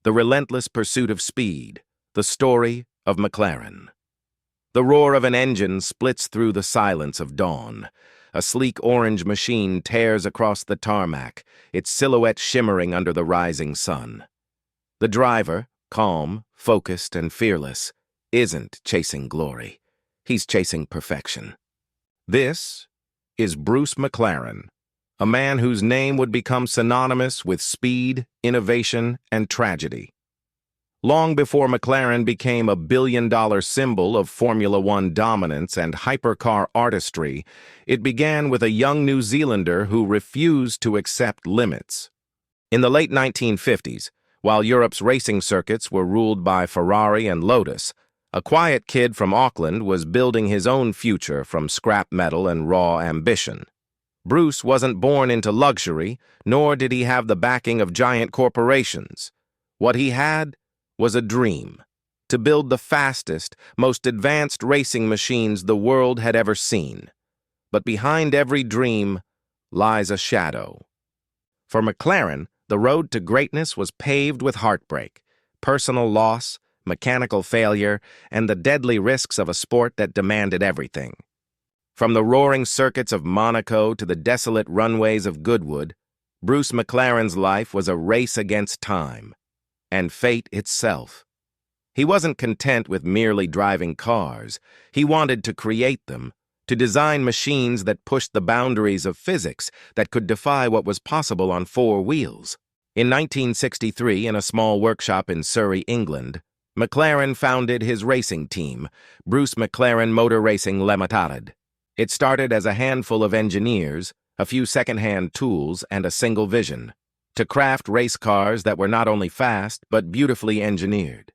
The relentless pursuit of speed, the story of McLaren. The roar of an engine splits through the silence of dawn. A sleek orange machine tears across the tarmac, its silhouette shimmering under the rising sun. The driver, calm, focused, and fearless, isn't chasing glory. He's chasing perfection. This is Bruce McLaren, a man whose name would become synonymous with speed, innovation, and tragedy. Long before McLaren became a billion-dollar symbol of Formula One dominance and hypercar artistry, it began with a young New Zealander who refused to accept limits. In the late 1950s, while Europe's racing circuits were ruled by Ferrari and Lotus, a quiet kid from Auckland was building his own future from scrap metal and raw ambition. Bruce wasn't born into luxury, nor did he have the backing of giant corporations. What he had was a dream: to build the fastest, most advanced racing machines the world had ever seen. But behind every dream lies a shadow. For McLaren, the road to greatness was paved with heartbreak, personal loss, mechanical failure, and the deadly risks of a sport that demanded everything. From the roaring circuits of Monaco to the desolate runways of Goodwood, Bruce McLaren's life was a race against time and fate itself. He wasn't content with merely driving cars. He wanted to create them, to design machines that pushed the boundaries of physics, that could defy what was possible on four wheels. In 1963, in a small workshop in Surrey, England, McLaren founded his racing team, Bruce McLaren Motor Racing Limited. It started as a handful of engineers, a few second-hand tools, and a single vision: to craft race cars that were not only fast, but beautifully engineered.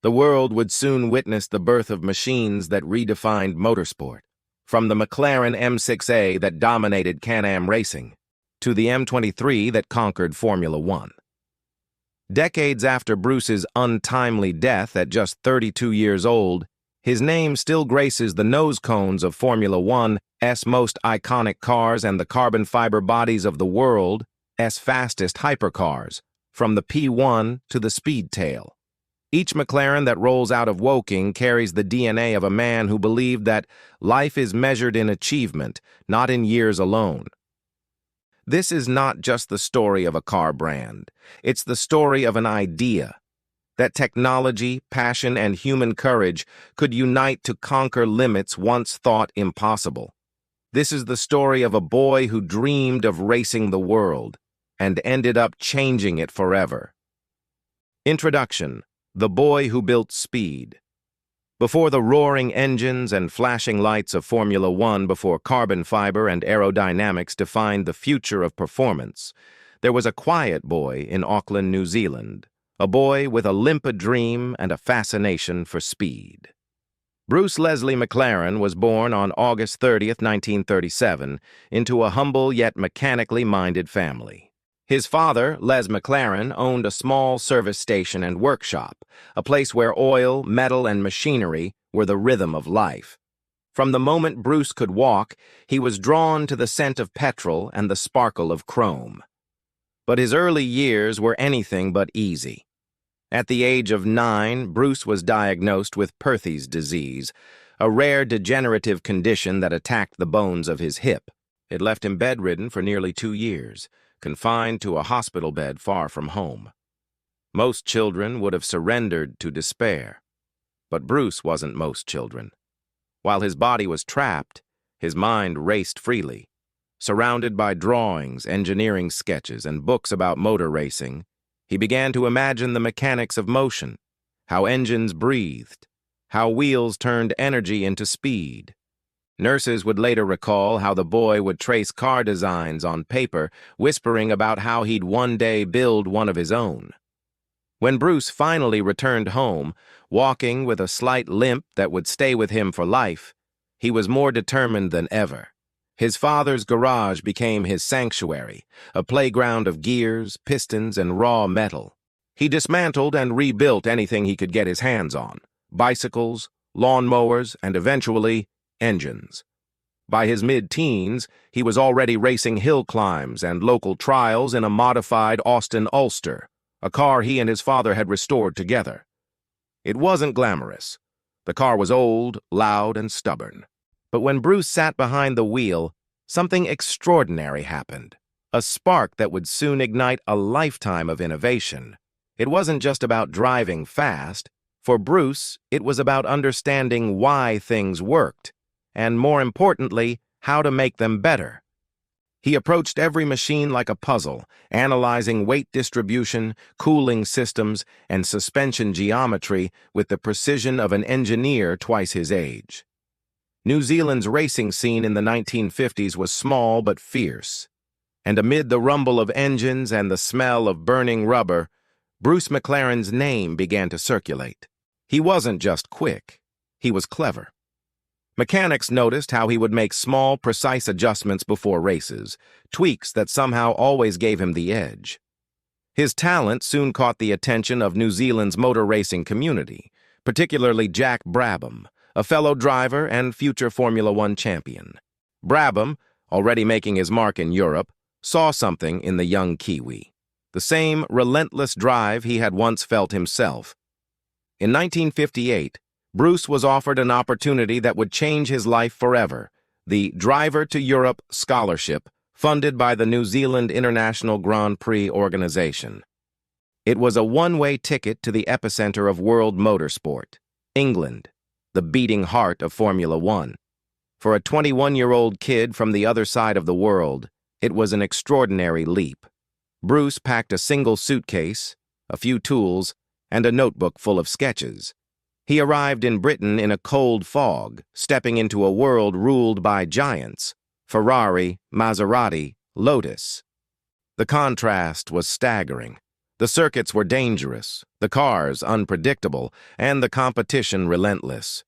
The world would soon witness the birth of machines that redefined motorsport, from the McLaren M6A that dominated Can-Am racing, to the M23 that conquered Formula One. Decades after Bruce's untimely death at just 32 years old, his name still graces the nose cones of Formula One's most iconic cars and the carbon fiber bodies of the world's fastest hypercars, from the P1 to the Speedtail. Each McLaren that rolls out of Woking carries the DNA of a man who believed that life is measured in achievement, not in years alone. This is not just the story of a car brand. It's the story of an idea: that technology, passion, and human courage could unite to conquer limits once thought impossible. This is the story of a boy who dreamed of racing the world and ended up changing it forever. Introduction: The boy who built speed. Before the roaring engines and flashing lights of Formula One, before carbon fiber and aerodynamics defined the future of performance, there was a quiet boy in Auckland, New Zealand, a boy with a limpid dream and a fascination for speed. Bruce Leslie McLaren was born on August 30th, 1937, into a humble yet mechanically minded family. His father, Les McLaren, owned a small service station and workshop, a place where oil, metal, and machinery were the rhythm of life. From the moment Bruce could walk, he was drawn to the scent of petrol and the sparkle of chrome. But his early years were anything but easy. At the age of 9, Bruce was diagnosed with Perthes disease, a rare degenerative condition that attacked the bones of his hip. It left him bedridden for nearly 2 years, confined to a hospital bed far from home. Most children would have surrendered to despair. But Bruce wasn't most children. While his body was trapped, his mind raced freely. Surrounded by drawings, engineering sketches, and books about motor racing, he began to imagine the mechanics of motion, how engines breathed, how wheels turned energy into speed. Nurses would later recall how the boy would trace car designs on paper, whispering about how he'd one day build one of his own. When Bruce finally returned home, walking with a slight limp that would stay with him for life, he was more determined than ever. His father's garage became his sanctuary, a playground of gears, pistons, and raw metal. He dismantled and rebuilt anything he could get his hands on: bicycles, lawnmowers, and eventually, engines. By his mid-teens, he was already racing hill climbs and local trials in a modified Austin Ulster, a car he and his father had restored together. It wasn't glamorous. The car was old, loud, and stubborn. But when Bruce sat behind the wheel, something extraordinary happened. A spark that would soon ignite a lifetime of innovation. It wasn't just about driving fast. For Bruce, it was about understanding why things worked, and more importantly, how to make them better. He approached every machine like a puzzle, analyzing weight distribution, cooling systems, and suspension geometry with the precision of an engineer twice his age. New Zealand's racing scene in the 1950s was small but fierce, and amid the rumble of engines and the smell of burning rubber, Bruce McLaren's name began to circulate. He wasn't just quick, he was clever. Mechanics noticed how he would make small, precise adjustments before races, tweaks that somehow always gave him the edge. His talent soon caught the attention of New Zealand's motor racing community, particularly Jack Brabham, a fellow driver and future Formula One champion. Brabham, already making his mark in Europe, saw something in the young Kiwi, the same relentless drive he had once felt himself. In 1958, Bruce was offered an opportunity that would change his life forever, the Driver to Europe Scholarship, funded by the New Zealand International Grand Prix organization. It was a one-way ticket to the epicenter of world motorsport, England, the beating heart of Formula One. For a 21-year-old kid from the other side of the world, it was an extraordinary leap. Bruce packed a single suitcase, a few tools, and a notebook full of sketches. He arrived in Britain in a cold fog, stepping into a world ruled by giants: Ferrari, Maserati, Lotus. The contrast was staggering. The circuits were dangerous, the cars unpredictable, and the competition relentless.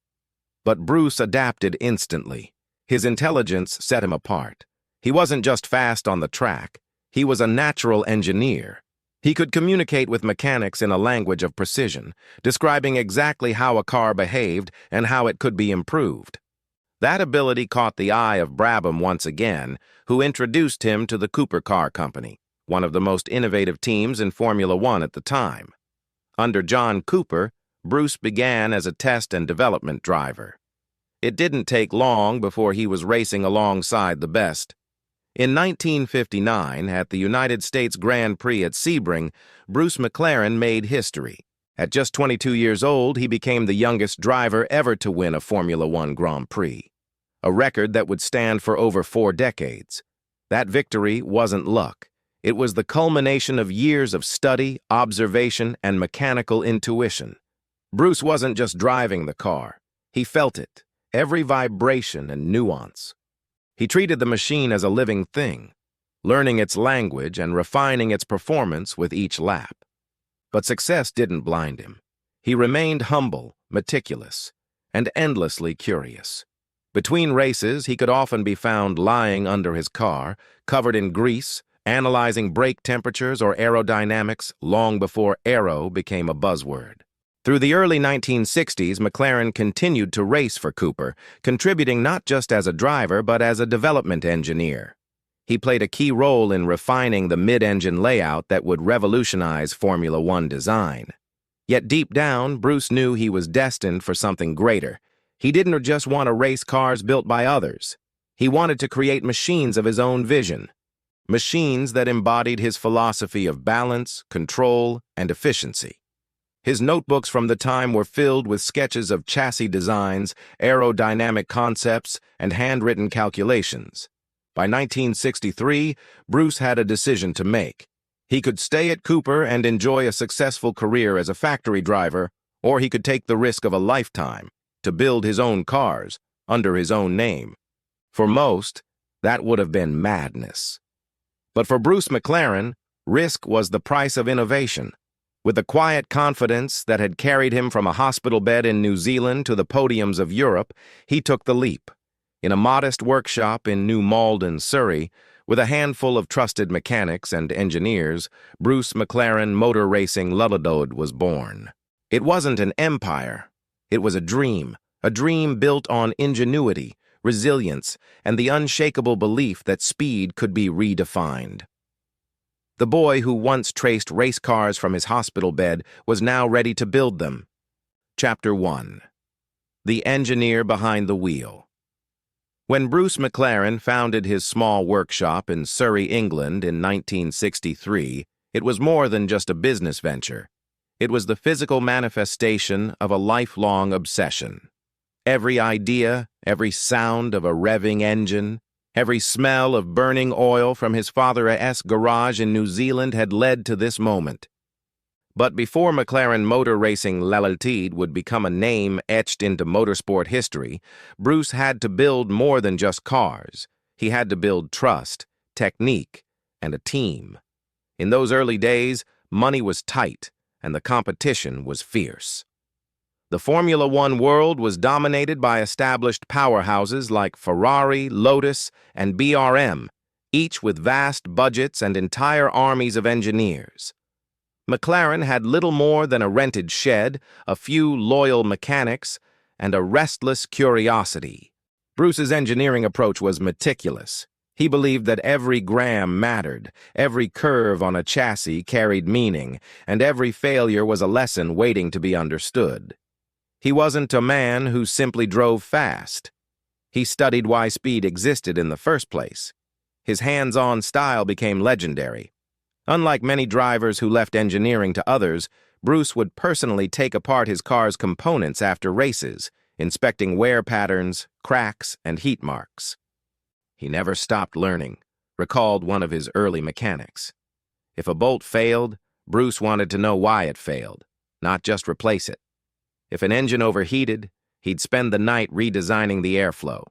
But Bruce adapted instantly. His intelligence set him apart. He wasn't just fast on the track, he was a natural engineer. He could communicate with mechanics in a language of precision, describing exactly how a car behaved and how it could be improved. That ability caught the eye of Brabham once again, who introduced him to the Cooper Car Company, one of the most innovative teams in Formula One at the time. Under John Cooper, Bruce began as a test and development driver. It didn't take long before he was racing alongside the best. In 1959, at the United States Grand Prix at Sebring, Bruce McLaren made history. At just 22 years old, he became the youngest driver ever to win a Formula One Grand Prix, a record that would stand for over 4 decades. That victory wasn't luck. It was the culmination of years of study, observation, and mechanical intuition. Bruce wasn't just driving the car. He felt it, every vibration and nuance. He treated the machine as a living thing, learning its language and refining its performance with each lap. But success didn't blind him. He remained humble, meticulous, and endlessly curious. Between races, he could often be found lying under his car, covered in grease, analyzing brake temperatures or aerodynamics long before aero became a buzzword. Through the early 1960s, McLaren continued to race for Cooper, contributing not just as a driver but as a development engineer. He played a key role in refining the mid-engine layout that would revolutionize Formula One design. Yet deep down, Bruce knew he was destined for something greater. He didn't just want to race cars built by others. He wanted to create machines of his own vision. Machines that embodied his philosophy of balance, control, and efficiency. His notebooks from the time were filled with sketches of chassis designs, aerodynamic concepts, and handwritten calculations. By 1963, Bruce had a decision to make. He could stay at Cooper and enjoy a successful career as a factory driver, or he could take the risk of a lifetime to build his own cars under his own name. For most, that would have been madness. But for Bruce McLaren, risk was the price of innovation. With the quiet confidence that had carried him from a hospital bed in New Zealand to the podiums of Europe, he took the leap. In a modest workshop in New Malden, Surrey, with a handful of trusted mechanics and engineers, Bruce McLaren Motor Racing Ltd was born. It wasn't an empire. It was a dream built on ingenuity, resilience, and the unshakable belief that speed could be redefined. The boy who once traced race cars from his hospital bed was now ready to build them. Chapter 1. The Engineer Behind the Wheel. When Bruce McLaren founded his small workshop in Surrey, England in 1963, it was more than just a business venture. It was the physical manifestation of a lifelong obsession. Every idea, every sound of a revving engine, every smell of burning oil from his father's garage in New Zealand had led to this moment. But before McLaren Motor Racing Limited would become a name etched into motorsport history, Bruce had to build more than just cars. He had to build trust, technique, and a team. In those early days, money was tight, and the competition was fierce. The Formula One world was dominated by established powerhouses like Ferrari, Lotus, and BRM, each with vast budgets and entire armies of engineers. McLaren had little more than a rented shed, a few loyal mechanics, and a restless curiosity. Bruce's engineering approach was meticulous. He believed that every gram mattered, every curve on a chassis carried meaning, and every failure was a lesson waiting to be understood. He wasn't a man who simply drove fast. He studied why speed existed in the first place. His hands-on style became legendary. Unlike many drivers who left engineering to others, Bruce would personally take apart his car's components after races, inspecting wear patterns, cracks, and heat marks. He never stopped learning, recalled one of his early mechanics. If a bolt failed, Bruce wanted to know why it failed, not just replace it. If an engine overheated, he'd spend the night redesigning the airflow.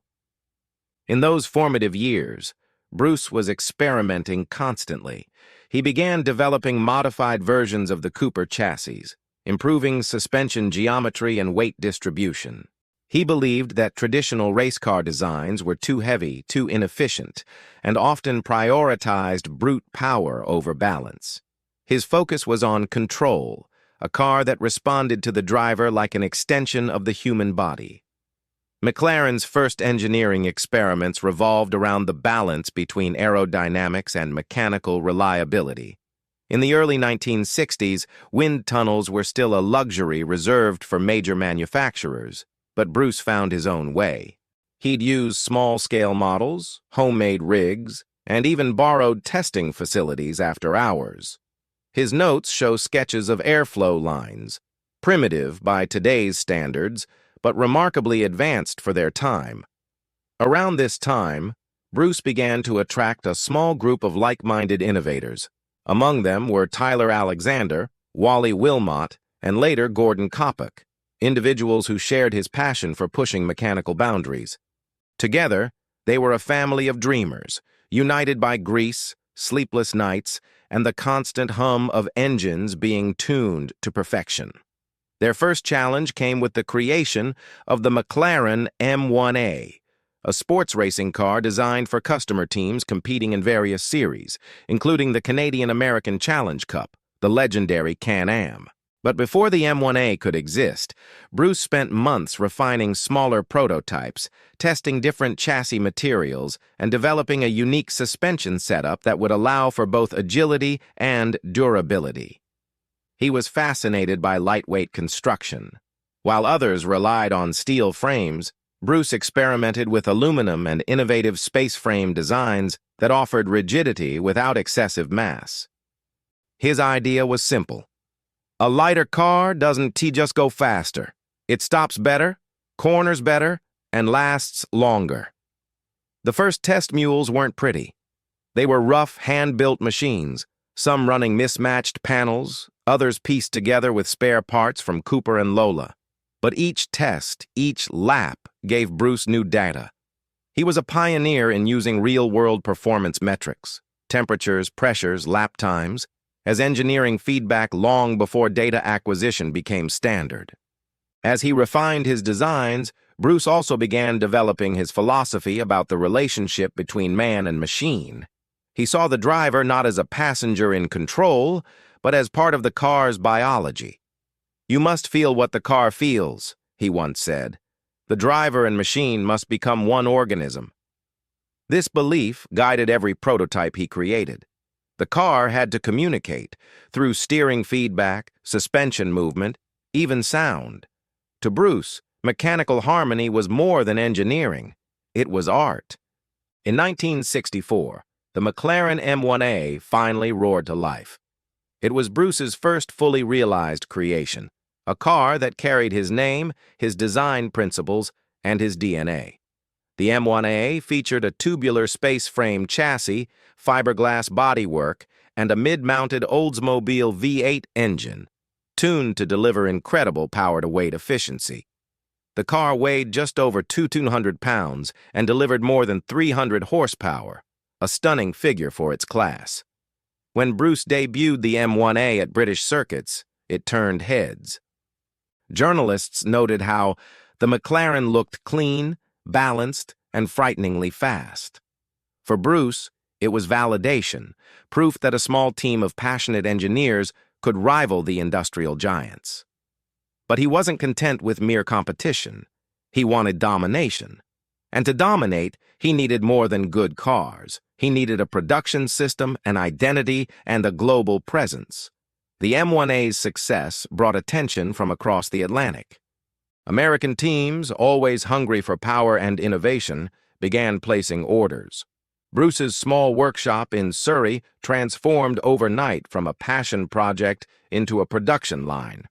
In those formative years, Bruce was experimenting constantly. He began developing modified versions of the Cooper chassis, improving suspension geometry and weight distribution. He believed that traditional race car designs were too heavy, too inefficient, and often prioritized brute power over balance. His focus was on control, a car that responded to the driver like an extension of the human body. McLaren's first engineering experiments revolved around the balance between aerodynamics and mechanical reliability. In the early 1960s, wind tunnels were still a luxury reserved for major manufacturers, but Bruce found his own way. He'd use small-scale models, homemade rigs, and even borrowed testing facilities after hours. His notes show sketches of airflow lines, primitive by today's standards, but remarkably advanced for their time. Around this time, Bruce began to attract a small group of like-minded innovators. Among them were Tyler Alexander, Wally Wilmot, and later Gordon Kopic, individuals who shared his passion for pushing mechanical boundaries. Together, they were a family of dreamers, united by grease, sleepless nights, and the constant hum of engines being tuned to perfection. Their first challenge came with the creation of the McLaren M1A, a sports racing car designed for customer teams competing in various series, including the Canadian-American Challenge Cup, the legendary Can-Am. But before the M1A could exist, Bruce spent months refining smaller prototypes, testing different chassis materials, and developing a unique suspension setup that would allow for both agility and durability. He was fascinated by lightweight construction. While others relied on steel frames, Bruce experimented with aluminum and innovative space frame designs that offered rigidity without excessive mass. His idea was simple. A lighter car doesn't just go faster. It stops better, corners better, and lasts longer. The first test mules weren't pretty. They were rough, hand-built machines, some running mismatched panels, others pieced together with spare parts from Cooper and Lola. But each test, each lap, gave Bruce new data. He was a pioneer in using real-world performance metrics, temperatures, pressures, lap times, as engineering feedback long before data acquisition became standard. As he refined his designs, Bruce also began developing his philosophy about the relationship between man and machine. He saw the driver not as a passenger in control, but as part of the car's biology. "You must feel what the car feels," he once said. "The driver and machine must become one organism." This belief guided every prototype he created. The car had to communicate through steering feedback, suspension movement, even sound. To Bruce, mechanical harmony was more than engineering. It was art. In 1964, the McLaren M1A finally roared to life. It was Bruce's first fully realized creation, a car that carried his name, his design principles, and his DNA. The M1A featured a tubular space frame chassis, fiberglass bodywork, and a mid-mounted Oldsmobile V8 engine, tuned to deliver incredible power-to-weight efficiency. The car weighed just over 200 pounds and delivered more than 300 horsepower, a stunning figure for its class. When Bruce debuted the M1A at British circuits, it turned heads. Journalists noted how the McLaren looked clean, balanced, and frighteningly fast. For Bruce, it was validation, proof that a small team of passionate engineers could rival the industrial giants. But he wasn't content with mere competition. He wanted domination. And to dominate, he needed more than good cars. He needed a production system, an identity, and a global presence. The M1A's success brought attention from across the Atlantic. American teams, always hungry for power and innovation, began placing orders. Bruce's small workshop in Surrey transformed overnight from a passion project into a production line.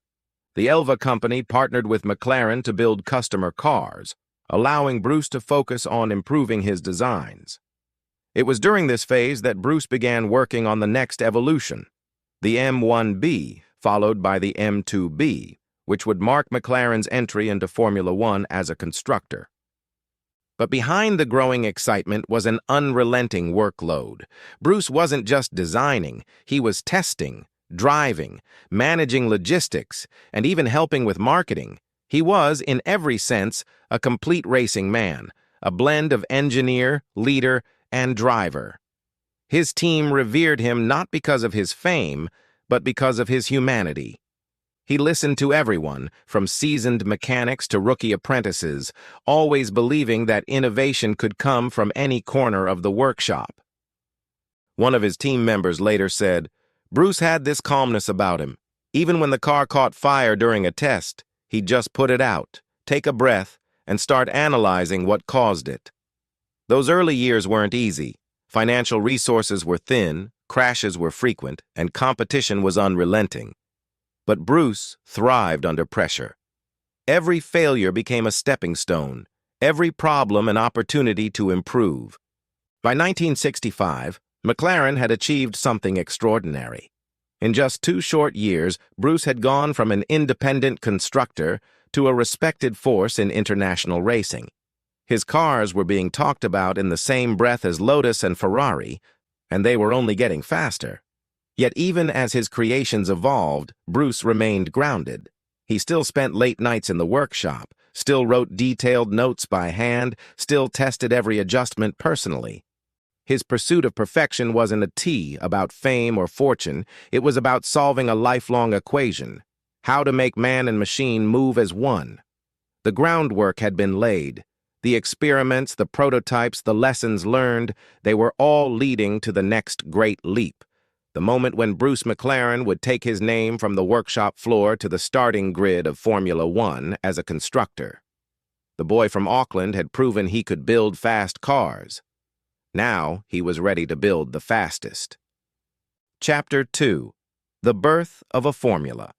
The Elva company partnered with McLaren to build customer cars, allowing Bruce to focus on improving his designs. It was during this phase that Bruce began working on the next evolution, the M1B, followed by the M2B, which would mark McLaren's entry into Formula One as a constructor. But behind the growing excitement was an unrelenting workload. Bruce wasn't just designing, he was testing, driving, managing logistics, and even helping with marketing. He was, in every sense, a complete racing man, a blend of engineer, leader, and driver. His team revered him not because of his fame, but because of his humanity. He listened to everyone, from seasoned mechanics to rookie apprentices, always believing that innovation could come from any corner of the workshop. One of his team members later said, "Bruce had this calmness about him. Even when the car caught fire during a test, he'd just put it out, take a breath, and start analyzing what caused it." Those early years weren't easy. Financial resources were thin, crashes were frequent, and competition was unrelenting. But Bruce thrived under pressure. Every failure became a stepping stone, every problem an opportunity to improve. By 1965, McLaren had achieved something extraordinary. In just 2 short years, Bruce had gone from an independent constructor to a respected force in international racing. His cars were being talked about in the same breath as Lotus and Ferrari, and they were only getting faster. Yet even as his creations evolved, Bruce remained grounded. He still spent late nights in the workshop, still wrote detailed notes by hand, still tested every adjustment personally. His pursuit of perfection wasn't a T about fame or fortune, it was about solving a lifelong equation, how to make man and machine move as one. The groundwork had been laid. The experiments, the prototypes, the lessons learned, they were all leading to the next great leap. The moment when Bruce McLaren would take his name from the workshop floor to the starting grid of Formula One as a constructor. The boy from Auckland had proven he could build fast cars. Now he was ready to build the fastest. Chapter 2. The Birth of a Formula.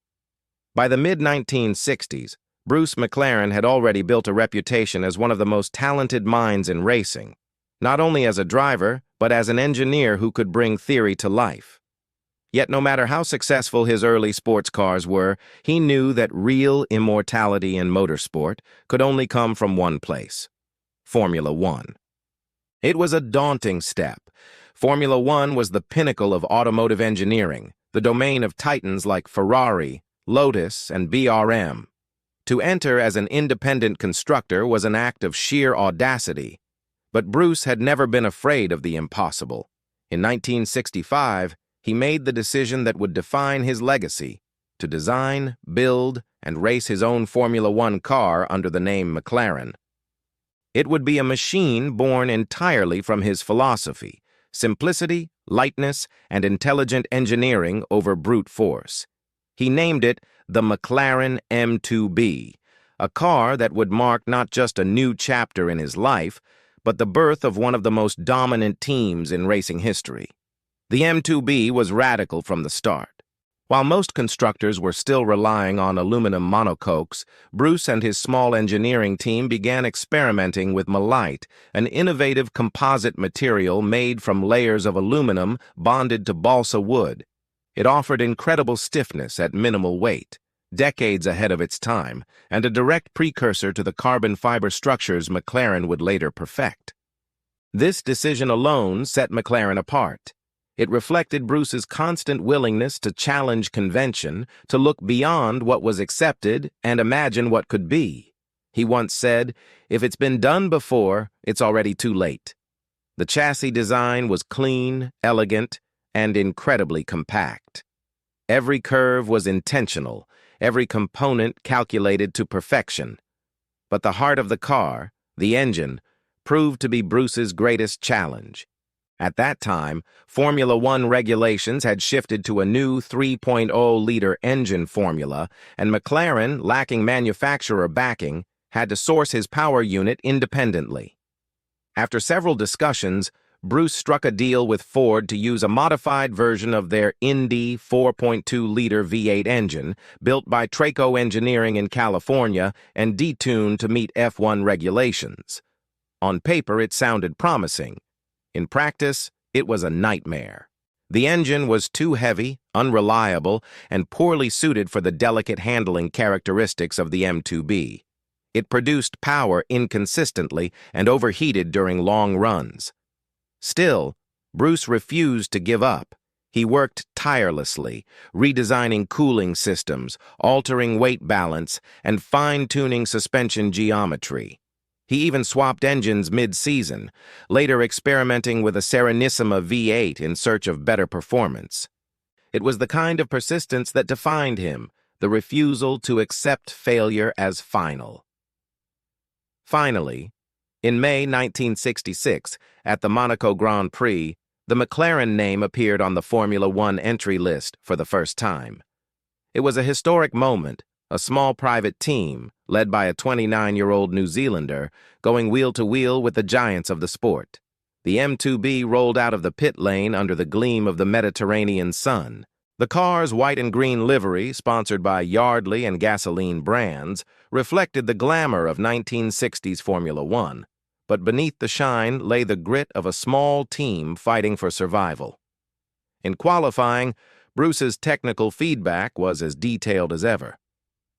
By the mid-1960s, Bruce McLaren had already built a reputation as one of the most talented minds in racing, not only as a driver, but as an engineer who could bring theory to life. Yet no matter how successful his early sports cars were, he knew that real immortality in motorsport could only come from one place: Formula One. It was a daunting step. Formula One was the pinnacle of automotive engineering, the domain of titans like Ferrari, Lotus, and BRM. To enter as an independent constructor was an act of sheer audacity. But Bruce had never been afraid of the impossible. In 1965, he made the decision that would define his legacy: to design, build, and race his own Formula One car under the name McLaren. It would be a machine born entirely from his philosophy: simplicity, lightness, and intelligent engineering over brute force. He named it the McLaren M2B, a car that would mark not just a new chapter in his life, but the birth of one of the most dominant teams in racing history. The M2B was radical from the start. While most constructors were still relying on aluminum monocoques, Bruce and his small engineering team began experimenting with malite, an innovative composite material made from layers of aluminum bonded to balsa wood. It offered incredible stiffness at minimal weight, decades ahead of its time, and a direct precursor to the carbon fiber structures McLaren would later perfect. This decision alone set McLaren apart. It reflected Bruce's constant willingness to challenge convention, to look beyond what was accepted and imagine what could be. He once said, "If it's been done before, it's already too late." The chassis design was clean, elegant, and incredibly compact. Every curve was intentional, every component calculated to perfection. But the heart of the car, the engine, proved to be Bruce's greatest challenge. At that time, Formula One regulations had shifted to a new 3.0-liter engine formula, and McLaren, lacking manufacturer backing, had to source his power unit independently. After several discussions, Bruce struck a deal with Ford to use a modified version of their Indy 4.2-liter V8 engine, built by Traco Engineering in California and detuned to meet F1 regulations. On paper, it sounded promising. In practice, it was a nightmare. The engine was too heavy, unreliable, and poorly suited for the delicate handling characteristics of the M2B. It produced power inconsistently and overheated during long runs. Still, Bruce refused to give up. He worked tirelessly, redesigning cooling systems, altering weight balance, and fine-tuning suspension geometry. He even swapped engines mid-season, later experimenting with a Serenissima V8 in search of better performance. It was the kind of persistence that defined him, the refusal to accept failure as final. Finally, in May 1966, at the Monaco Grand Prix, the McLaren name appeared on the Formula One entry list for the first time. It was a historic moment, a small private team, led by a 29-year-old New Zealander, going wheel-to-wheel with the giants of the sport. The M2B rolled out of the pit lane under the gleam of the Mediterranean sun. The car's white and green livery, sponsored by Yardley and Gasoline brands, reflected the glamour of 1960s Formula One, but beneath the shine lay the grit of a small team fighting for survival. In qualifying, Bruce's technical feedback was as detailed as ever.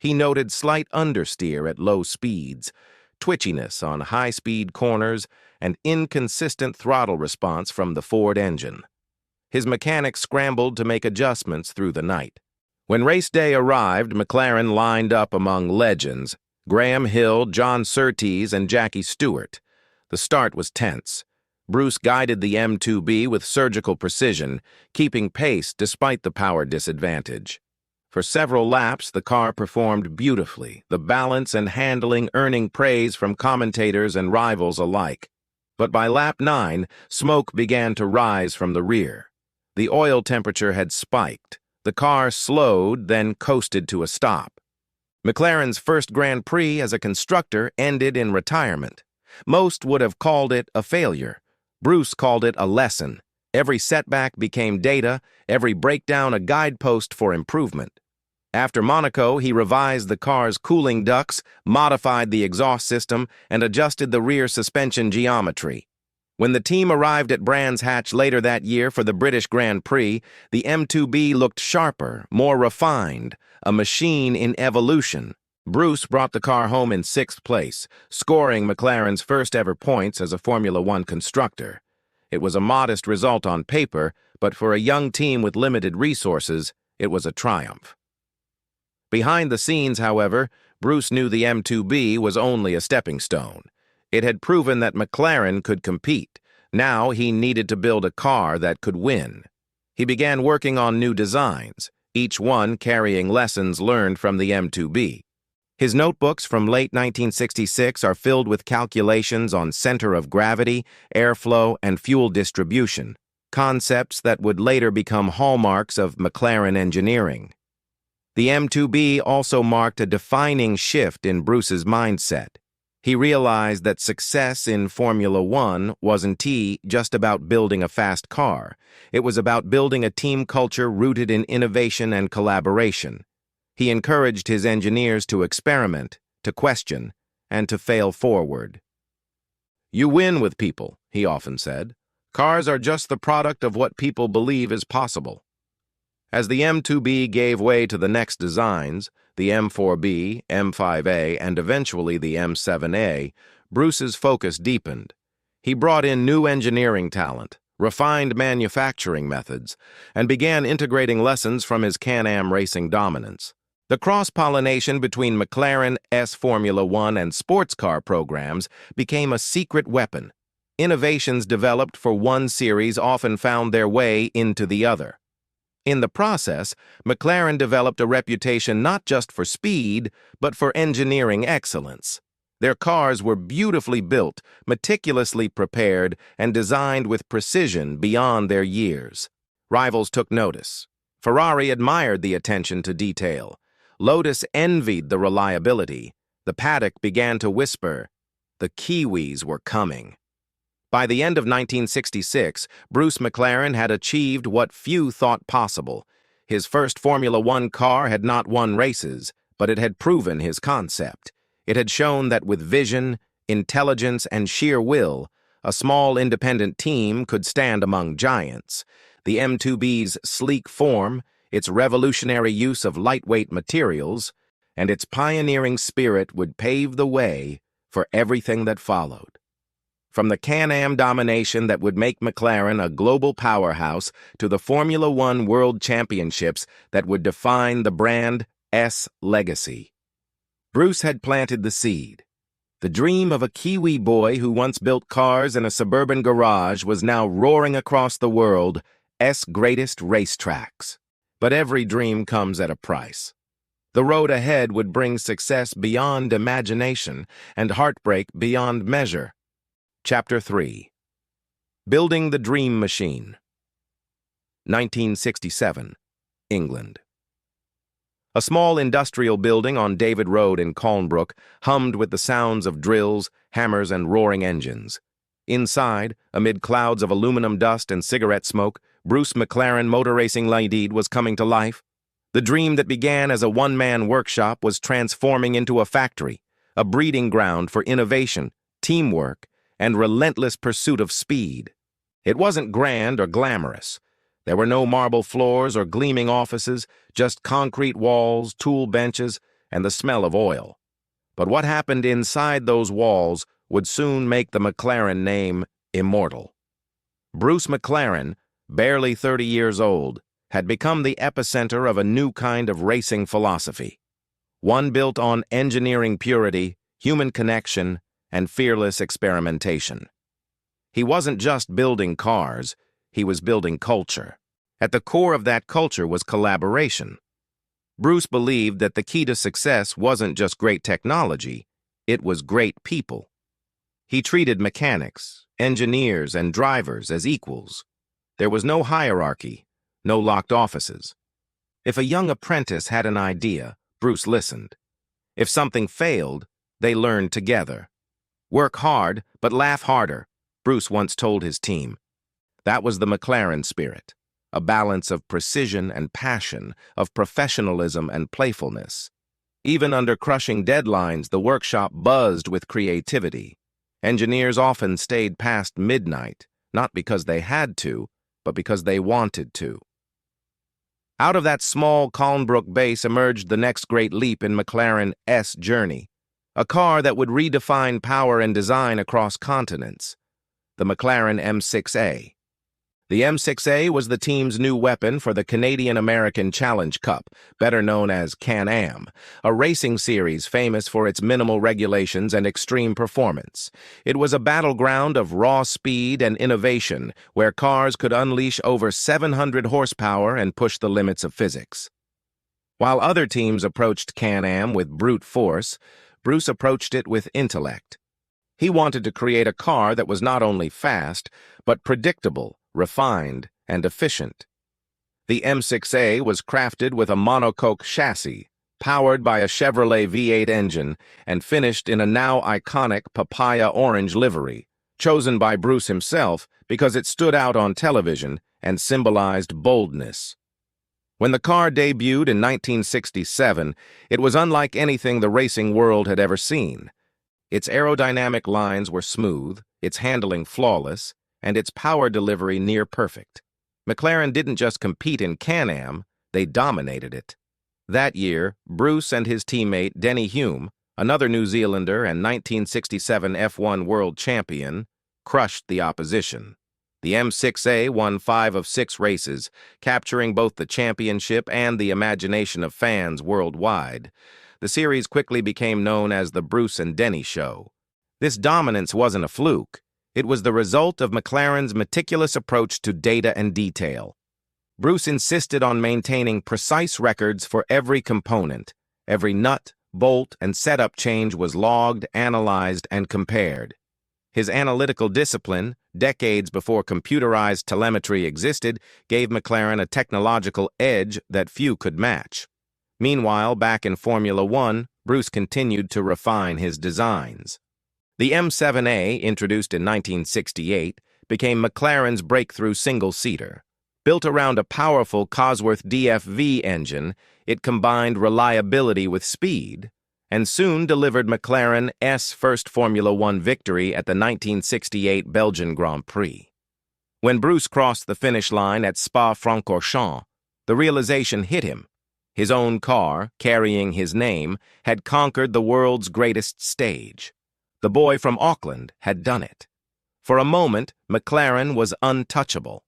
He noted slight understeer at low speeds, twitchiness on high-speed corners, and inconsistent throttle response from the Ford engine. His mechanics scrambled to make adjustments through the night. When race day arrived, McLaren lined up among legends, Graham Hill, John Surtees, and Jackie Stewart. The start was tense. Bruce guided the M2B with surgical precision, keeping pace despite the power disadvantage. For several laps, the car performed beautifully, the balance and handling earning praise from commentators and rivals alike. But by lap 9, smoke began to rise from the rear. The oil temperature had spiked. The car slowed, then coasted to a stop. McLaren's first Grand Prix as a constructor ended in retirement. Most would have called it a failure. Bruce called it a lesson. Every setback became data, every breakdown a guidepost for improvement. After Monaco, he revised the car's cooling ducts, modified the exhaust system, and adjusted the rear suspension geometry. When the team arrived at Brands Hatch later that year for the British Grand Prix, the M2B looked sharper, more refined, a machine in evolution. Bruce brought the car home in 6th place, scoring McLaren's first-ever points as a Formula One constructor. It was a modest result on paper, but for a young team with limited resources, it was a triumph. Behind the scenes, however, Bruce knew the M2B was only a stepping stone. It had proven that McLaren could compete. Now he needed to build a car that could win. He began working on new designs, each one carrying lessons learned from the M2B. His notebooks from late 1966 are filled with calculations on center of gravity, airflow, and fuel distribution. concepts that would later become hallmarks of McLaren engineering. The M2B also marked a defining shift in Bruce's mindset. He realized that success in Formula One wasn't just about building a fast car. It was about building a team culture rooted in innovation and collaboration. He encouraged his engineers to experiment, to question, and to fail forward. "You win with people," he often said. "Cars are just the product of what people believe is possible." As the M2B gave way to the next designs, the M4B, M5A, and eventually the M7A, Bruce's focus deepened. He brought in new engineering talent, refined manufacturing methods, and began integrating lessons from his Can-Am racing dominance. The cross-pollination between McLaren's Formula One and sports car programs became a secret weapon. Innovations developed for one series often found their way into the other. In the process, McLaren developed a reputation not just for speed, but for engineering excellence. Their cars were beautifully built, meticulously prepared, and designed with precision beyond their years. Rivals took notice. Ferrari admired the attention to detail. Lotus envied the reliability. The paddock began to whisper, "The Kiwis were coming." By the end of 1966, Bruce McLaren had achieved what few thought possible. His first Formula One car had not won races, but it had proven his concept. It had shown that with vision, intelligence, and sheer will, a small independent team could stand among giants. The M2B's sleek form, its revolutionary use of lightweight materials, and its pioneering spirit would pave the way for everything that followed. From the Can-Am domination that would make McLaren a global powerhouse to the Formula One World Championships that would define the brand's legacy. Bruce had planted the seed. The dream of a Kiwi boy who once built cars in a suburban garage was now roaring across the world's greatest racetracks. But every dream comes at a price. The road ahead would bring success beyond imagination and heartbreak beyond measure. Chapter 3. Building the Dream Machine. 1967, England. A small industrial building on David Road in Colnbrook hummed with the sounds of drills, hammers, and roaring engines. Inside, amid clouds of aluminum dust and cigarette smoke, Bruce McLaren Motor Racing Limited was coming to life. The dream that began as a one-man workshop was transforming into a factory, a breeding ground for innovation, teamwork, and relentless pursuit of speed. It wasn't grand or glamorous. There were no marble floors or gleaming offices, just concrete walls, tool benches, and the smell of oil. But what happened inside those walls would soon make the McLaren name immortal. Bruce McLaren, barely 30 years old, had become the epicenter of a new kind of racing philosophy, one built on engineering purity, human connection, and fearless experimentation. He wasn't just building cars, he was building culture. At the core of that culture was collaboration. Bruce believed that the key to success wasn't just great technology, it was great people. He treated mechanics, engineers, and drivers as equals. There was no hierarchy, no locked offices. If a young apprentice had an idea, Bruce listened. If something failed, they learned together. "Work hard, but laugh harder," Bruce once told his team. That was the McLaren spirit, a balance of precision and passion, of professionalism and playfulness. Even under crushing deadlines, the workshop buzzed with creativity. Engineers often stayed past midnight, not because they had to, but because they wanted to. Out of that small Colnbrook base emerged the next great leap in McLaren's journey. A car that would redefine power and design across continents. The McLaren M6A. The M6A was the team's new weapon for the Canadian-American Challenge Cup, better known as Can-Am, a racing series famous for its minimal regulations and extreme performance. It was a battleground of raw speed and innovation, where cars could unleash over 700 horsepower and push the limits of physics. While other teams approached Can-Am with brute force, Bruce approached it with intellect. He wanted to create a car that was not only fast, but predictable, refined, and efficient. The M6A was crafted with a monocoque chassis, powered by a Chevrolet V8 engine, and finished in a now iconic papaya orange livery, chosen by Bruce himself because it stood out on television and symbolized boldness. When the car debuted in 1967, it was unlike anything the racing world had ever seen. Its aerodynamic lines were smooth, its handling flawless, and its power delivery near perfect. McLaren didn't just compete in Can-Am, they dominated it. That year, Bruce and his teammate Denny Hume, another New Zealander and 1967 F1 world champion, crushed the opposition. The M6A won 5 of 6 races, capturing both the championship and the imagination of fans worldwide. The series quickly became known as the Bruce and Denny Show. This dominance wasn't a fluke. It was the result of McLaren's meticulous approach to data and detail. Bruce insisted on maintaining precise records for every component. Every nut, bolt, and setup change was logged, analyzed, and compared. His analytical discipline, decades before computerized telemetry existed, gave McLaren a technological edge that few could match. Meanwhile, back in Formula One, Bruce continued to refine his designs. The M7A, introduced in 1968, became McLaren's breakthrough single-seater. Built around a powerful Cosworth DFV engine, it combined reliability with speed, and soon delivered McLaren's first Formula One victory at the 1968 Belgian Grand Prix. When Bruce crossed the finish line at Spa-Francorchamps, the realization hit him. His own car, carrying his name, had conquered the world's greatest stage. The boy from Auckland had done it. For a moment, McLaren was untouchable.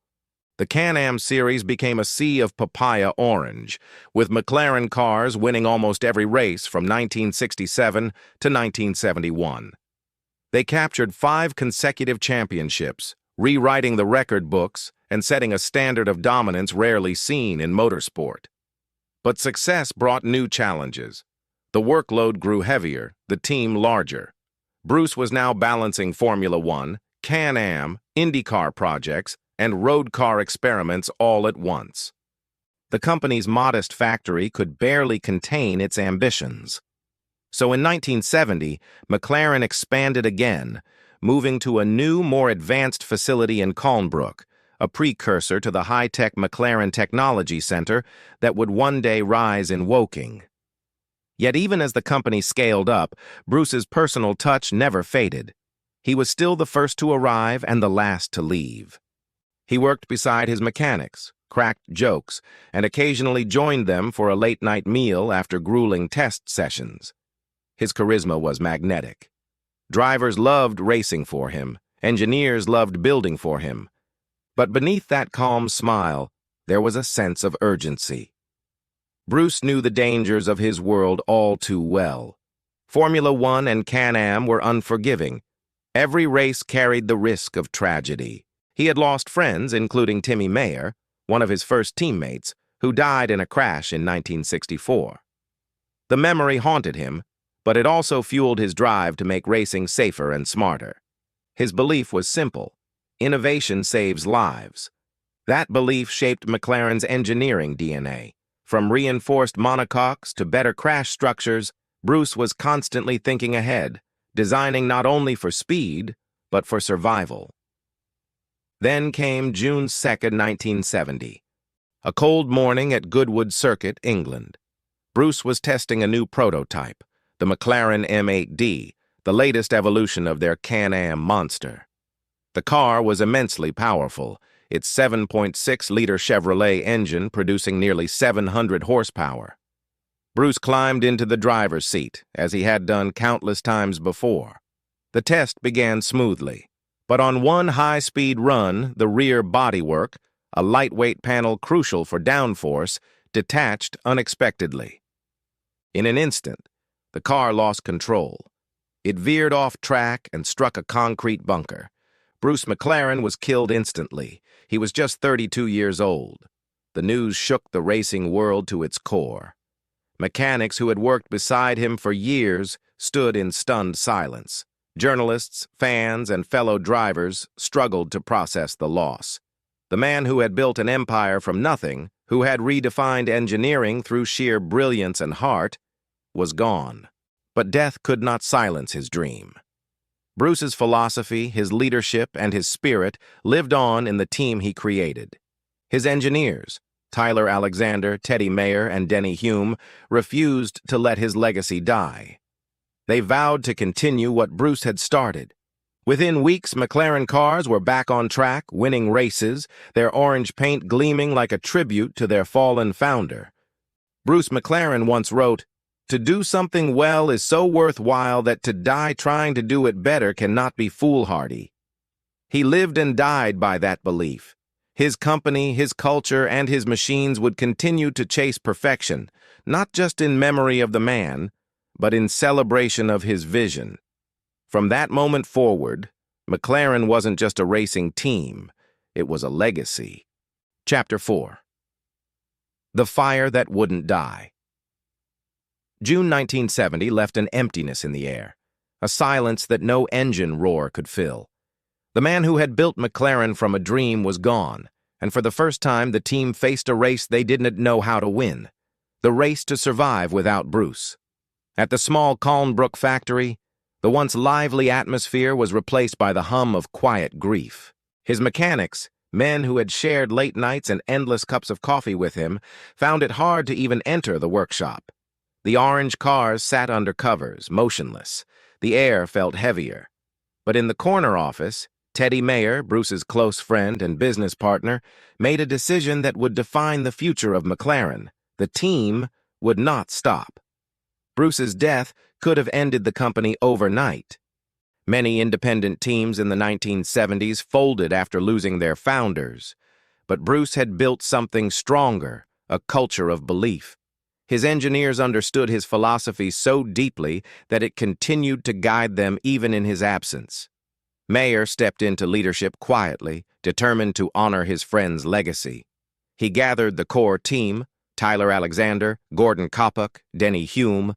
The Can-Am series became a sea of papaya orange, with McLaren cars winning almost every race from 1967 to 1971. They captured 5 consecutive championships, rewriting the record books and setting a standard of dominance rarely seen in motorsport. But success brought new challenges. The workload grew heavier, the team larger. Bruce was now balancing Formula One, Can-Am, IndyCar projects, and road car experiments all at once. The company's modest factory could barely contain its ambitions. So in 1970, McLaren expanded again, moving to a new, more advanced facility in Colnbrook, a precursor to the high-tech McLaren Technology Center that would one day rise in Woking. Yet even as the company scaled up, Bruce's personal touch never faded. He was still the first to arrive and the last to leave. He worked beside his mechanics, cracked jokes, and occasionally joined them for a late-night meal after grueling test sessions. His charisma was magnetic. Drivers loved racing for him, engineers loved building for him. But beneath that calm smile, there was a sense of urgency. Bruce knew the dangers of his world all too well. Formula One and Can-Am were unforgiving. Every race carried the risk of tragedy. He had lost friends, including Timmy Mayer, one of his first teammates, who died in a crash in 1964. The memory haunted him, but it also fueled his drive to make racing safer and smarter. His belief was simple: innovation saves lives. That belief shaped McLaren's engineering DNA. From reinforced monocoques to better crash structures, Bruce was constantly thinking ahead, designing not only for speed, but for survival. Then came June 2, 1970. A cold morning at Goodwood Circuit, England. Bruce was testing a new prototype, the McLaren M8D, the latest evolution of their Can-Am monster. The car was immensely powerful, its 7.6-liter Chevrolet engine producing nearly 700 horsepower. Bruce climbed into the driver's seat, as he had done countless times before. The test began smoothly. But on one high-speed run, the rear bodywork, a lightweight panel crucial for downforce, detached unexpectedly. In an instant, the car lost control. It veered off track and struck a concrete bunker. Bruce McLaren was killed instantly. He was just 32 years old. The news shook the racing world to its core. Mechanics who had worked beside him for years stood in stunned silence. Journalists, fans, and fellow drivers struggled to process the loss. The man who had built an empire from nothing, who had redefined engineering through sheer brilliance and heart, was gone. But death could not silence his dream. Bruce's philosophy, his leadership, and his spirit lived on in the team he created. His engineers, Tyler Alexander, Teddy Mayer, and Denny Hume, refused to let his legacy die. They vowed to continue what Bruce had started. Within weeks, McLaren cars were back on track, winning races, their orange paint gleaming like a tribute to their fallen founder. Bruce McLaren once wrote, "To do something well is so worthwhile that to die trying to do it better cannot be foolhardy." He lived and died by that belief. His company, his culture, and his machines would continue to chase perfection, not just in memory of the man, but in celebration of his vision. From that moment forward, McLaren wasn't just a racing team, it was a legacy. Chapter 4. The Fire That Wouldn't Die. June 1970 left an emptiness in the air, a silence that no engine roar could fill. The man who had built McLaren from a dream was gone, and for the first time the team faced a race they didn't know how to win, the race to survive without Bruce. At the small Calnbrook factory, the once lively atmosphere was replaced by the hum of quiet grief. His mechanics, men who had shared late nights and endless cups of coffee with him, found it hard to even enter the workshop. The orange cars sat under covers, motionless. The air felt heavier. But in the corner office, Teddy Mayer, Bruce's close friend and business partner, made a decision that would define the future of McLaren. The team would not stop. Bruce's death could have ended the company overnight. Many independent teams in the 1970s folded after losing their founders. But Bruce had built something stronger, a culture of belief. His engineers understood his philosophy so deeply that it continued to guide them even in his absence. Mayer stepped into leadership quietly, determined to honor his friend's legacy. He gathered the core team, Tyler Alexander, Gordon Koppuk, Denny Hume,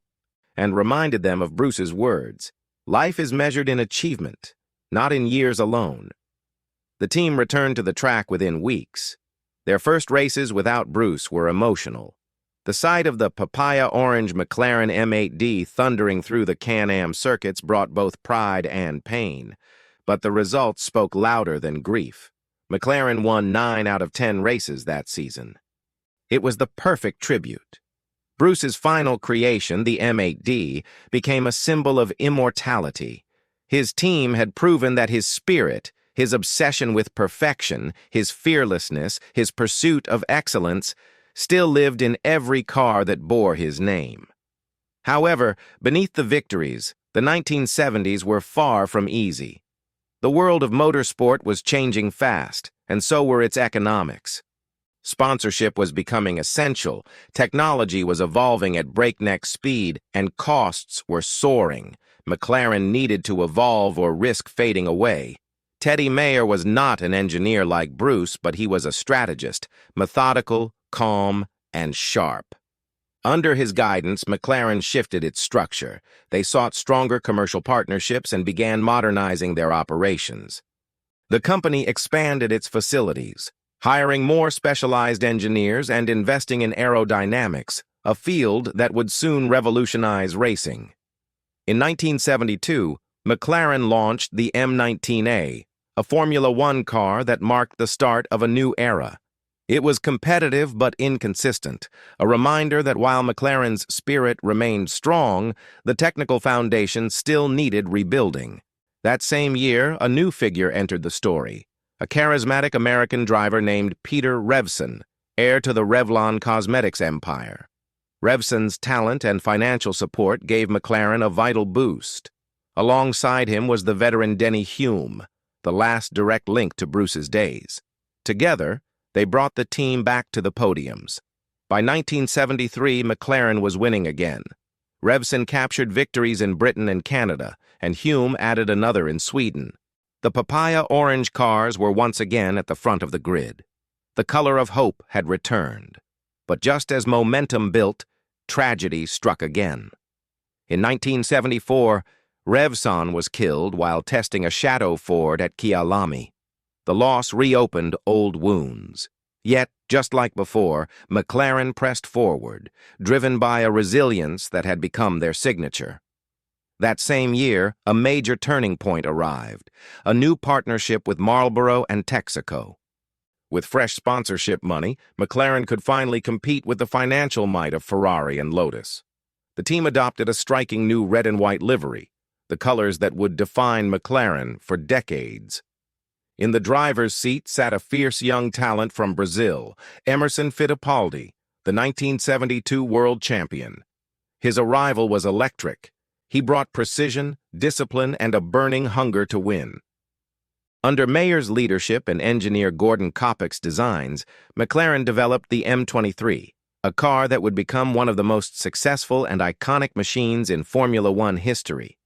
and reminded them of Bruce's words, "Life is measured in achievement, not in years alone." The team returned to the track within weeks. Their first races without Bruce were emotional. The sight of the papaya-orange McLaren M8D thundering through the Can-Am circuits brought both pride and pain. But the results spoke louder than grief. McLaren won 9 out of 10 races that season. It was the perfect tribute. Bruce's final creation, the M8D, became a symbol of immortality. His team had proven that his spirit, his obsession with perfection, his fearlessness, his pursuit of excellence, still lived in every car that bore his name. However, beneath the victories, the 1970s were far from easy. The world of motorsport was changing fast, and so were its economics. Sponsorship was becoming essential, technology was evolving at breakneck speed, and costs were soaring. McLaren needed to evolve or risk fading away. Teddy Mayer was not an engineer like Bruce, but he was a strategist, methodical, calm, and sharp. Under his guidance, McLaren shifted its structure. They sought stronger commercial partnerships and began modernizing their operations. The company expanded its facilities, hiring more specialized engineers and investing in aerodynamics, a field that would soon revolutionize racing. In 1972, McLaren launched the M19A, a Formula One car that marked the start of a new era. It was competitive but inconsistent, a reminder that while McLaren's spirit remained strong, the technical foundation still needed rebuilding. That same year, a new figure entered the story, a charismatic American driver named Peter Revson, heir to the Revlon cosmetics empire. Revson's talent and financial support gave McLaren a vital boost. Alongside him was the veteran Denny Hume, the last direct link to Bruce's days. Together, they brought the team back to the podiums. By 1973, McLaren was winning again. Revson captured victories in Britain and Canada, and Hume added another in Sweden. The papaya-orange cars were once again at the front of the grid. The color of hope had returned. But just as momentum built, tragedy struck again. In 1974, Revson was killed while testing a Shadow Ford at Kyalami. The loss reopened old wounds. Yet, just like before, McLaren pressed forward, driven by a resilience that had become their signature. That same year, a major turning point arrived, a new partnership with Marlboro and Texaco. With fresh sponsorship money, McLaren could finally compete with the financial might of Ferrari and Lotus. The team adopted a striking new red and white livery, the colors that would define McLaren for decades. In the driver's seat sat a fierce young talent from Brazil, Emerson Fittipaldi, the 1972 world champion. His arrival was electric. He brought precision, discipline, and a burning hunger to win. Under Mayer's leadership and engineer Gordon Koppach's designs, McLaren developed the M23, a car that would become one of the most successful and iconic machines in Formula One history.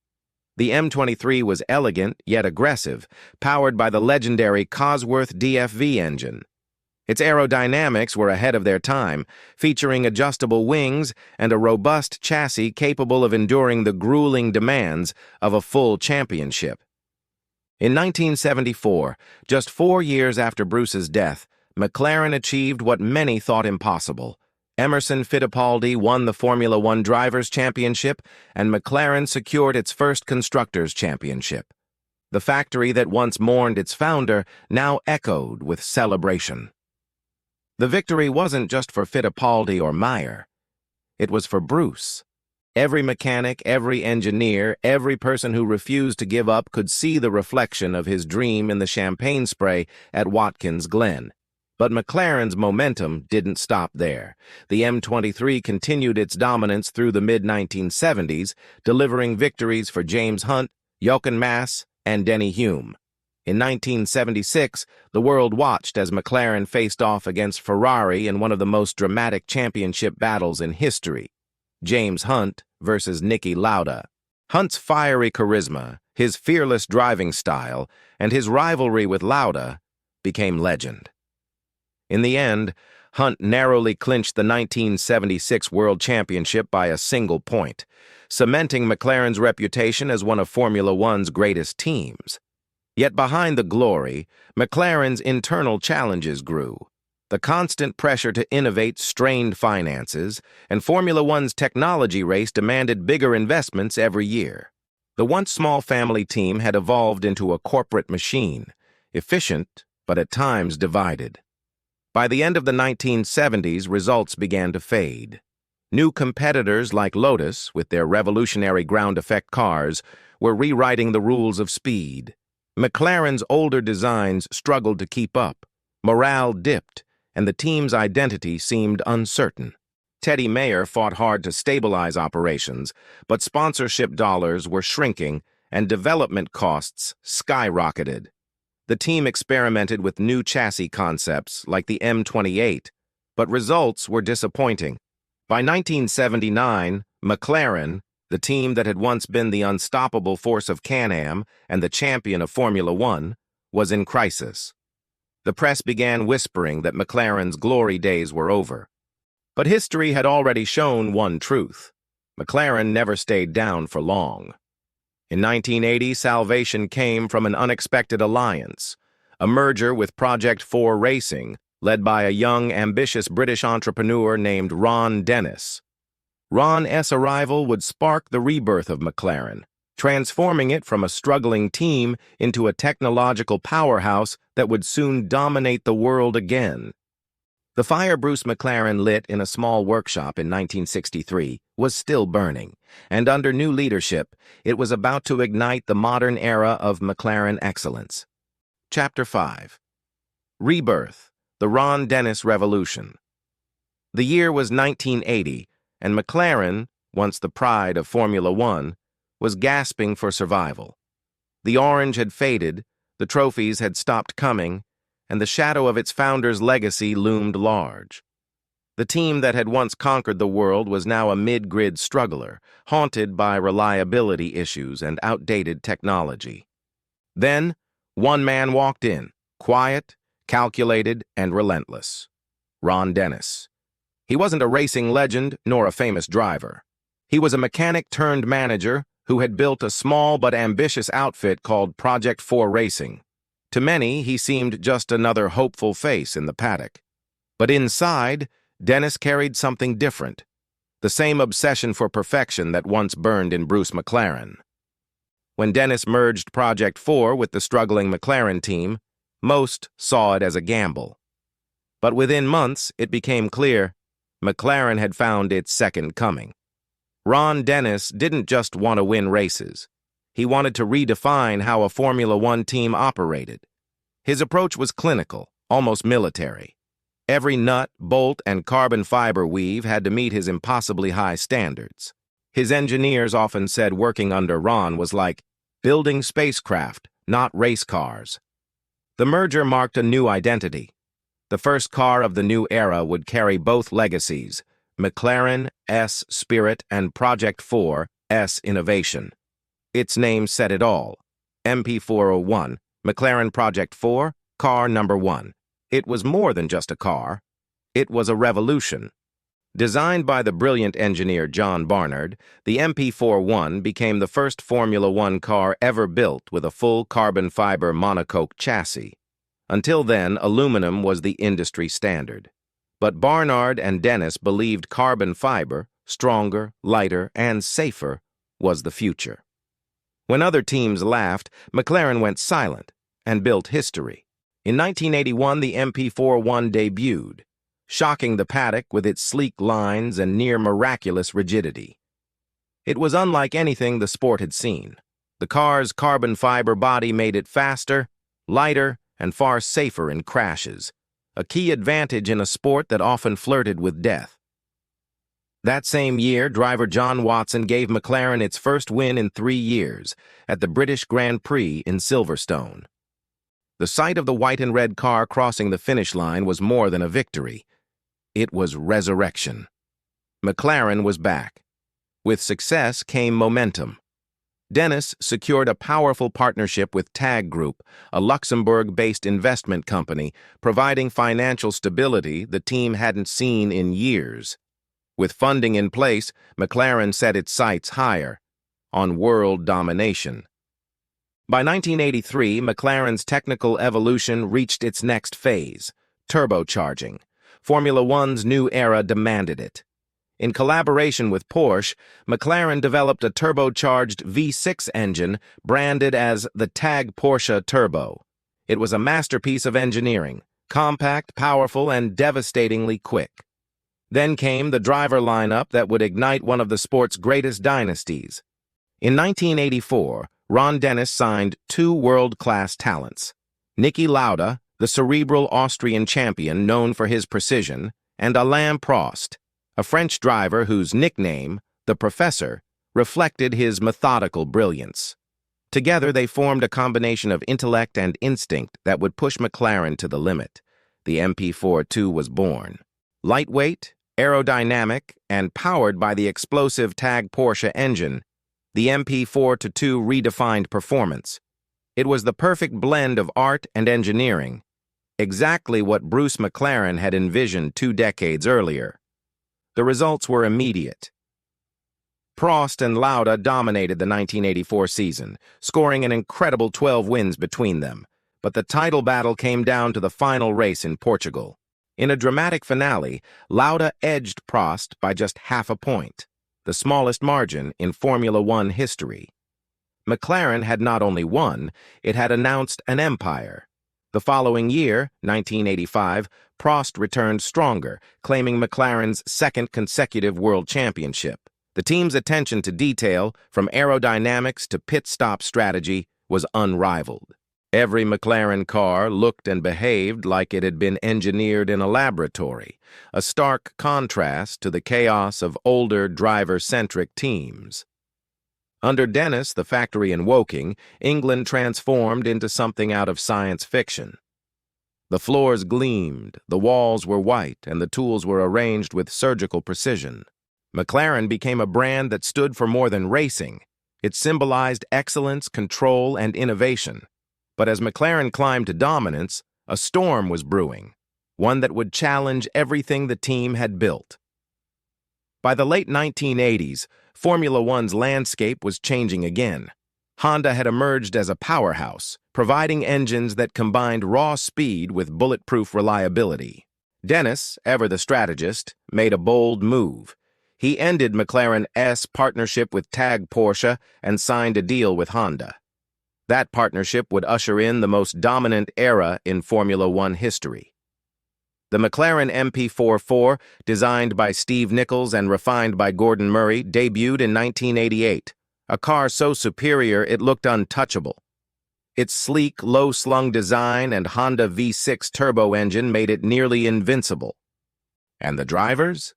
The M23 was elegant yet aggressive, powered by the legendary Cosworth DFV engine. Its aerodynamics were ahead of their time, featuring adjustable wings and a robust chassis capable of enduring the grueling demands of a full championship. In 1974, just 4 years after Bruce's death, McLaren achieved what many thought impossible. Emerson Fittipaldi won the Formula One Drivers' Championship, and McLaren secured its first Constructors' Championship. The factory that once mourned its founder now echoed with celebration. The victory wasn't just for Fittipaldi or Meyer. It was for Bruce. Every mechanic, every engineer, every person who refused to give up could see the reflection of his dream in the champagne spray at Watkins Glen. But McLaren's momentum didn't stop there. The M23 continued its dominance through the mid-1970s, delivering victories for James Hunt, Jochen Mass, and Denny Hume. In 1976, the world watched as McLaren faced off against Ferrari in one of the most dramatic championship battles in history. James Hunt versus Niki Lauda. Hunt's fiery charisma, his fearless driving style, and his rivalry with Lauda became legend. In the end, Hunt narrowly clinched the 1976 World Championship by a single point, cementing McLaren's reputation as one of Formula One's greatest teams. Yet behind the glory, McLaren's internal challenges grew. The constant pressure to innovate strained finances, and Formula One's technology race demanded bigger investments every year. The once small family team had evolved into a corporate machine, efficient but at times divided. By the end of the 1970s, results began to fade. New competitors like Lotus, with their revolutionary ground effect cars, were rewriting the rules of speed. McLaren's older designs struggled to keep up. Morale dipped, and the team's identity seemed uncertain. Teddy Mayer fought hard to stabilize operations, but sponsorship dollars were shrinking and development costs skyrocketed. The team experimented with new chassis concepts like the M28, but results were disappointing. By 1979, McLaren, the team that had once been the unstoppable force of Can-Am and the champion of Formula One, was in crisis. The press began whispering that McLaren's glory days were over. But history had already shown one truth. McLaren never stayed down for long. In 1980, salvation came from an unexpected alliance, a merger with Project 4 Racing, led by a young, ambitious British entrepreneur named Ron Dennis. Ron's arrival would spark the rebirth of McLaren, transforming it from a struggling team into a technological powerhouse that would soon dominate the world again. The fire Bruce McLaren lit in a small workshop in 1963 was still burning, and under new leadership, it was about to ignite the modern era of McLaren excellence. Chapter 5. Rebirth, the Ron Dennis Revolution. The year was 1980, and McLaren, once the pride of Formula One, was gasping for survival. The orange had faded, the trophies had stopped coming, and the shadow of its founder's legacy loomed large. The team that had once conquered the world was now a mid-grid struggler, haunted by reliability issues and outdated technology. Then, one man walked in, quiet, calculated, and relentless. Ron Dennis. He wasn't a racing legend nor a famous driver. He was a mechanic-turned-manager who had built a small but ambitious outfit called Project 4 Racing. To many, he seemed just another hopeful face in the paddock. But inside, Dennis carried something different, the same obsession for perfection that once burned in Bruce McLaren. When Dennis merged Project 4 with the struggling McLaren team, most saw it as a gamble. But within months, it became clear McLaren had found its second coming. Ron Dennis didn't just want to win races. He wanted to redefine how a Formula One team operated. His approach was clinical, almost military. Every nut, bolt, and carbon fiber weave had to meet his impossibly high standards. His engineers often said working under Ron was like building spacecraft, not race cars. The merger marked a new identity. The first car of the new era would carry both legacies, McLaren S spirit and Project 4 S innovation. Its name said it all. MP401, McLaren Project 4, car number 1. It was more than just a car. It was a revolution. Designed by the brilliant engineer John Barnard, the MP41 became the first Formula One car ever built with a full carbon fiber monocoque chassis. Until then, aluminum was the industry standard. But Barnard and Dennis believed carbon fiber, stronger, lighter, and safer, was the future. When other teams laughed, McLaren went silent and built history. In 1981, the MP41 debuted, shocking the paddock with its sleek lines and near-miraculous rigidity. It was unlike anything the sport had seen. The car's carbon fiber body made it faster, lighter, and far safer in crashes, a key advantage in a sport that often flirted with death. That same year, driver John Watson gave McLaren its first win in 3 years at the British Grand Prix in Silverstone. The sight of the white and red car crossing the finish line was more than a victory. It was resurrection. McLaren was back. With success came momentum. Dennis secured a powerful partnership with TAG Group, a Luxembourg-based investment company, providing financial stability the team hadn't seen in years. With funding in place, McLaren set its sights higher, on world domination. By 1983, McLaren's technical evolution reached its next phase, turbocharging. Formula One's new era demanded it. In collaboration with Porsche, McLaren developed a turbocharged V6 engine branded as the TAG Porsche Turbo. It was a masterpiece of engineering, compact, powerful, and devastatingly quick. Then came the driver lineup that would ignite one of the sport's greatest dynasties. In 1984, Ron Dennis signed 2 world-class talents, Niki Lauda, the cerebral Austrian champion known for his precision, and Alain Prost, a French driver whose nickname, the Professor, reflected his methodical brilliance. Together, they formed a combination of intellect and instinct that would push McLaren to the limit. The MP42 was born. Lightweight, aerodynamic, and powered by the explosive TAG Porsche engine, the MP42 redefined performance. It was the perfect blend of art and engineering, exactly what Bruce McLaren had envisioned 2 decades earlier. The results were immediate. Prost and Lauda dominated the 1984 season, scoring an incredible 12 wins between them, but the title battle came down to the final race in Portugal. In a dramatic finale, Lauda edged Prost by just half a point, the smallest margin in Formula One history. McLaren had not only won, it had announced an empire. The following year, 1985, Prost returned stronger, claiming McLaren's second consecutive world championship. The team's attention to detail, from aerodynamics to pit stop strategy, was unrivaled. Every McLaren car looked and behaved like it had been engineered in a laboratory, a stark contrast to the chaos of older driver-centric teams. Under Dennis, the factory in Woking, England transformed into something out of science fiction. The floors gleamed, the walls were white, and the tools were arranged with surgical precision. McLaren became a brand that stood for more than racing. It symbolized excellence, control, and innovation. But as McLaren climbed to dominance, a storm was brewing, one that would challenge everything the team had built. By the late 1980s, Formula One's landscape was changing again. Honda had emerged as a powerhouse, providing engines that combined raw speed with bulletproof reliability. Dennis, ever the strategist, made a bold move. He ended McLaren's partnership with Tag Porsche and signed a deal with Honda. That partnership would usher in the most dominant era in Formula One history. The McLaren MP44, designed by Steve Nichols and refined by Gordon Murray, debuted in 1988, a car so superior it looked untouchable. Its sleek, low-slung design and Honda V6 turbo engine made it nearly invincible. And the drivers?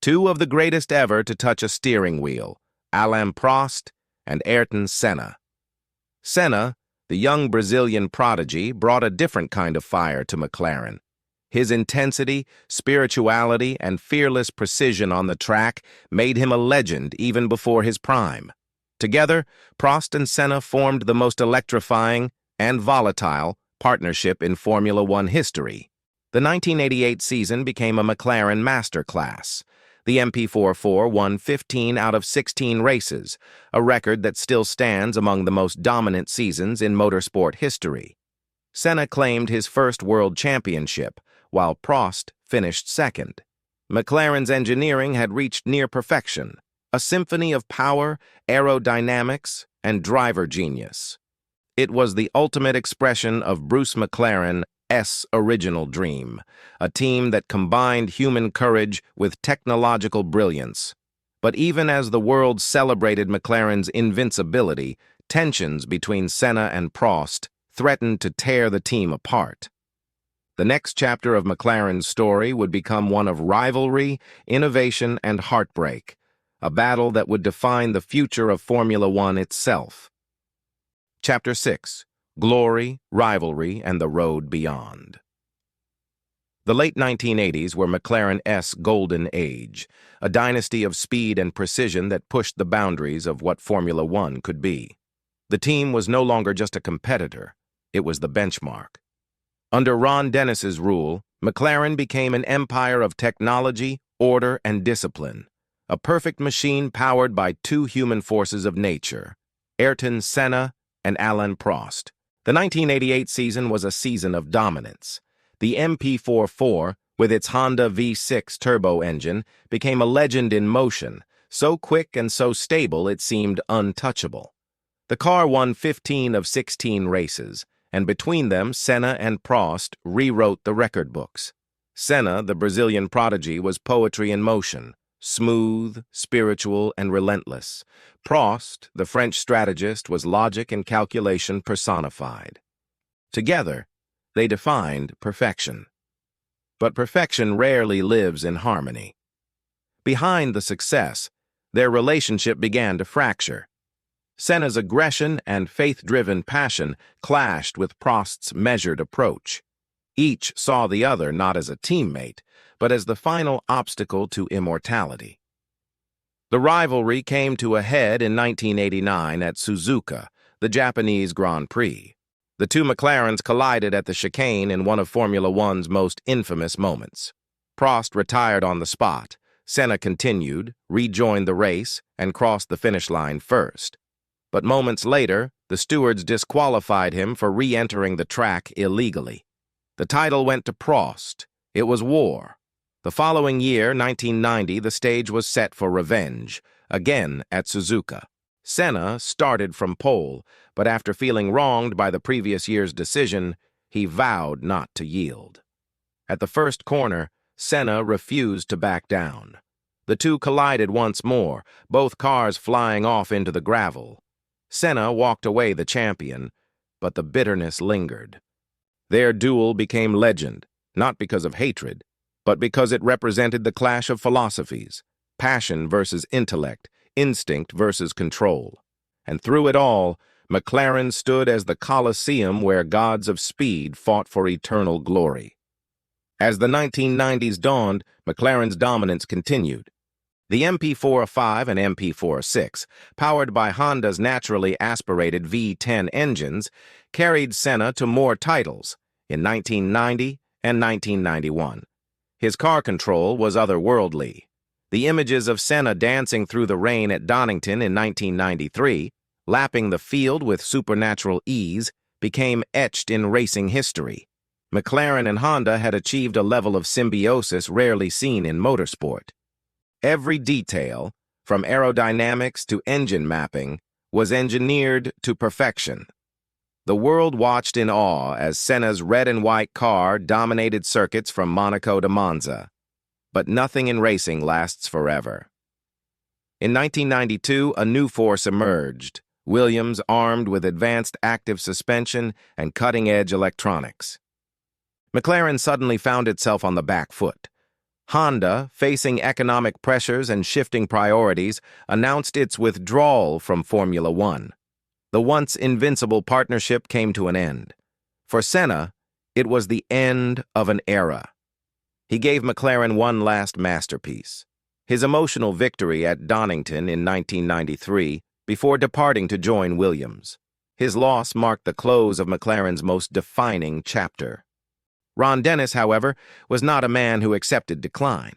Two of the greatest ever to touch a steering wheel, Alain Prost and Ayrton Senna. Senna, the young Brazilian prodigy, brought a different kind of fire to McLaren. His intensity, spirituality, and fearless precision on the track made him a legend even before his prime. Together, Prost and Senna formed the most electrifying and volatile partnership in Formula One history. The 1988 season became a McLaren masterclass. The MP44 won 15 out of 16 races, a record that still stands among the most dominant seasons in motorsport history. Senna claimed his first world championship, while Prost finished second. McLaren's engineering had reached near perfection, a symphony of power, aerodynamics, and driver genius. It was the ultimate expression of Bruce McLaren's original dream, a team that combined human courage with technological brilliance. But even as the world celebrated McLaren's invincibility, tensions between Senna and Prost threatened to tear the team apart. The next chapter of McLaren's story would become one of rivalry, innovation, and heartbreak, a battle that would define the future of Formula One itself. Chapter 6: Glory, Rivalry, and the Road Beyond. The late 1980s were McLaren's golden age, a dynasty of speed and precision that pushed the boundaries of what Formula One could be. The team was no longer just a competitor, it was the benchmark. Under Ron Dennis's rule, McLaren became an empire of technology, order, and discipline, a perfect machine powered by two human forces of nature, Ayrton Senna and Alain Prost. The 1988 season was a season of dominance. The MP44, with its Honda V6 turbo engine, became a legend in motion, so quick and so stable it seemed untouchable. The car won 15 of 16 races, and between them, Senna and Prost rewrote the record books. Senna, the Brazilian prodigy, was poetry in motion, smooth, spiritual, and relentless. Prost, the French strategist, was logic and calculation personified. Together, they defined perfection. But perfection rarely lives in harmony. Behind the success, their relationship began to fracture. Senna's aggression and faith-driven passion clashed with Prost's measured approach. Each saw the other not as a teammate, but as the final obstacle to immortality. The rivalry came to a head in 1989 at Suzuka, the Japanese Grand Prix. The two McLarens collided at the chicane in one of Formula One's most infamous moments. Prost retired on the spot. Senna continued, rejoined the race, and crossed the finish line first. But moments later, the stewards disqualified him for re-entering the track illegally. The title went to Prost. It was war. The following year, 1990, the stage was set for revenge, again at Suzuka. Senna started from pole, but after feeling wronged by the previous year's decision, he vowed not to yield. At the first corner, Senna refused to back down. The two collided once more, both cars flying off into the gravel. Senna walked away the champion, but the bitterness lingered. Their duel became legend, not because of hatred, but because it represented the clash of philosophies, passion versus intellect, instinct versus control. And through it all, McLaren stood as the Colosseum where gods of speed fought for eternal glory. As the 1990s dawned, McLaren's dominance continued. The MP45 and MP46, powered by Honda's naturally aspirated V10 engines, carried Senna to more titles in 1990 and 1991. His car control was otherworldly. The images of Senna dancing through the rain at Donington in 1993, lapping the field with supernatural ease, became etched in racing history. McLaren and Honda had achieved a level of symbiosis rarely seen in motorsport. Every detail, from aerodynamics to engine mapping, was engineered to perfection. The world watched in awe as Senna's red and white car dominated circuits from Monaco to Monza. But nothing in racing lasts forever. In 1992, a new force emerged, Williams armed with advanced active suspension and cutting-edge electronics. McLaren suddenly found itself on the back foot. Honda, facing economic pressures and shifting priorities, announced its withdrawal from Formula One. The once invincible partnership came to an end. For Senna, it was the end of an era. He gave McLaren one last masterpiece, his emotional victory at Donington in 1993, before departing to join Williams. His loss marked the close of McLaren's most defining chapter. Ron Dennis, however, was not a man who accepted decline.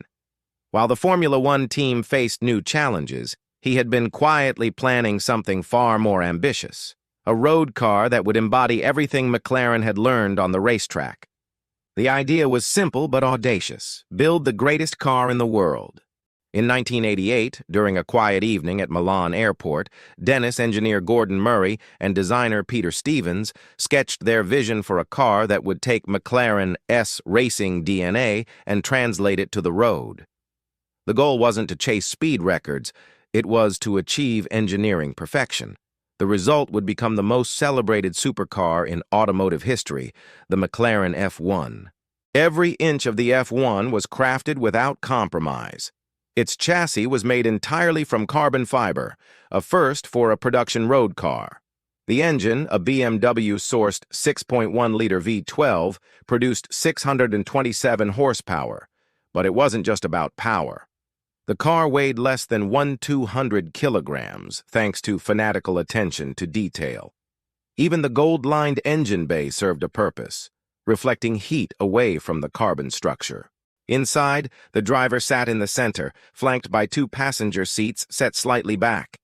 While the Formula One team faced new challenges, he had been quietly planning something far more ambitious, a road car that would embody everything McLaren had learned on the racetrack. The idea was simple but audacious: build the greatest car in the world. In 1988, during a quiet evening at Milan Airport, Dennis engineer Gordon Murray and designer Peter Stevens sketched their vision for a car that would take McLaren's racing DNA and translate it to the road. The goal wasn't to chase speed records, it was to achieve engineering perfection. The result would become the most celebrated supercar in automotive history, the McLaren F1. Every inch of the F1 was crafted without compromise. Its chassis was made entirely from carbon fiber, a first for a production road car. The engine, a BMW-sourced 6.1-liter V12, produced 627 horsepower. But it wasn't just about power. The car weighed less than 1/200 kilograms, thanks to fanatical attention to detail. Even the gold-lined engine bay served a purpose, reflecting heat away from the carbon structure. Inside, the driver sat in the center, flanked by two passenger seats set slightly back.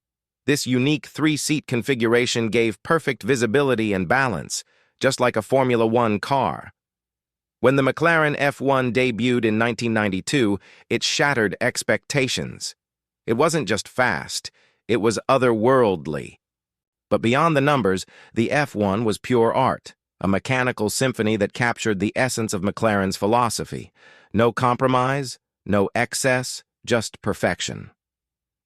This unique three-seat configuration gave perfect visibility and balance, just like a Formula One car. When the McLaren F1 debuted in 1992, it shattered expectations. It wasn't just fast, it was otherworldly. But beyond the numbers, the F1 was pure art, a mechanical symphony that captured the essence of McLaren's philosophy. No compromise, no excess, just perfection.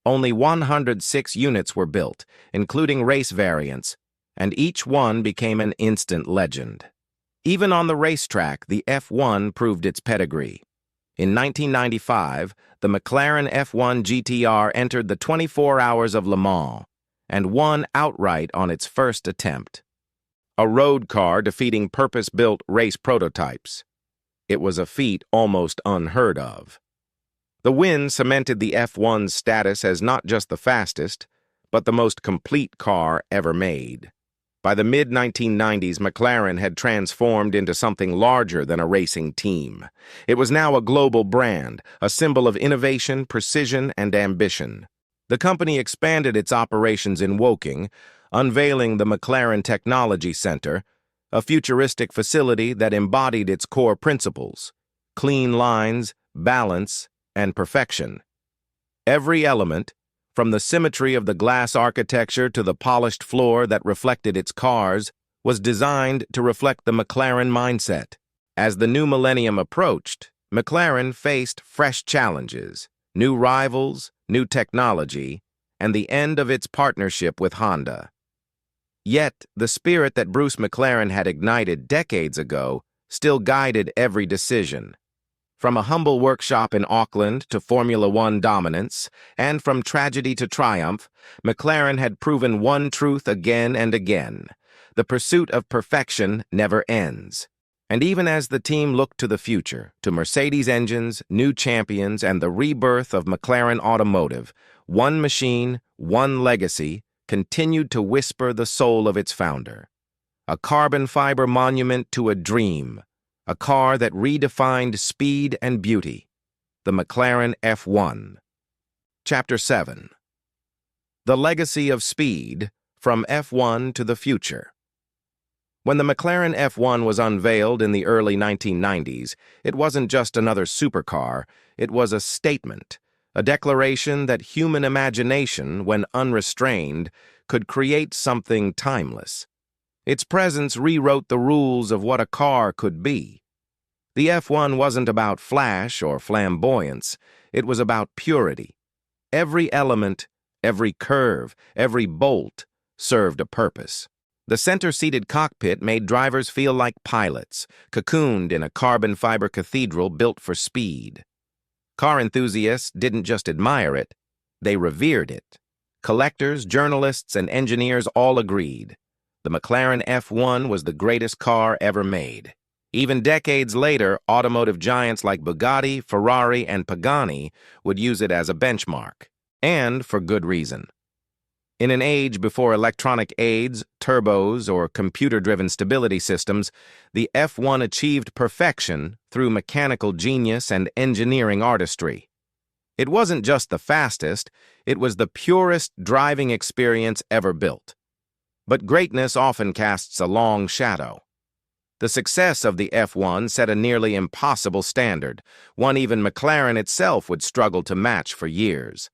Only 106 units were built, including race variants, and each one became an instant legend. Even on the racetrack, the F1 proved its pedigree. In 1995, the McLaren F1 GTR entered the 24 Hours of Le Mans and won outright on its first attempt. A road car defeating purpose-built race prototypes. It was a feat almost unheard of. The win cemented the F1's status as not just the fastest, but the most complete car ever made. By the mid-1990s, McLaren had transformed into something larger than a racing team. It was now a global brand, a symbol of innovation, precision, and ambition. The company expanded its operations in Woking, unveiling the McLaren Technology Center, a futuristic facility that embodied its core principles: clean lines, balance, and perfection. Every element, from the symmetry of the glass architecture to the polished floor that reflected its cars, was designed to reflect the McLaren mindset. As the new millennium approached, McLaren faced fresh challenges, new rivals, new technology, and the end of its partnership with Honda. Yet, the spirit that Bruce McLaren had ignited decades ago still guided every decision. From a humble workshop in Auckland to Formula One dominance, and from tragedy to triumph, McLaren had proven one truth again and again: the pursuit of perfection never ends. And even as the team looked to the future, to Mercedes engines, new champions, and the rebirth of McLaren Automotive, one machine, one legacy, continued to whisper the soul of its founder. A carbon fiber monument to a dream, a car that redefined speed and beauty, the McLaren F1. Chapter 7. The Legacy of Speed, From F1 to the future. When the McLaren F1 was unveiled in the early 1990s, it wasn't just another supercar, it was a statement, a declaration that human imagination, when unrestrained, could create something timeless. Its presence rewrote the rules of what a car could be. The F1 wasn't about flash or flamboyance, it was about purity. Every element, every curve, every bolt served a purpose. The center-seated cockpit made drivers feel like pilots, cocooned in a carbon fiber cathedral built for speed. Car enthusiasts didn't just admire it, they revered it. Collectors, journalists, and engineers all agreed. The McLaren F1 was the greatest car ever made. Even decades later, automotive giants like Bugatti, Ferrari, and Pagani would use it as a benchmark. And for good reason. In an age before electronic aids, turbos, or computer-driven stability systems, the F1 achieved perfection through mechanical genius and engineering artistry. It wasn't just the fastest, it was the purest driving experience ever built. But greatness often casts a long shadow. The success of the F1 set a nearly impossible standard, one even McLaren itself would struggle to match for years.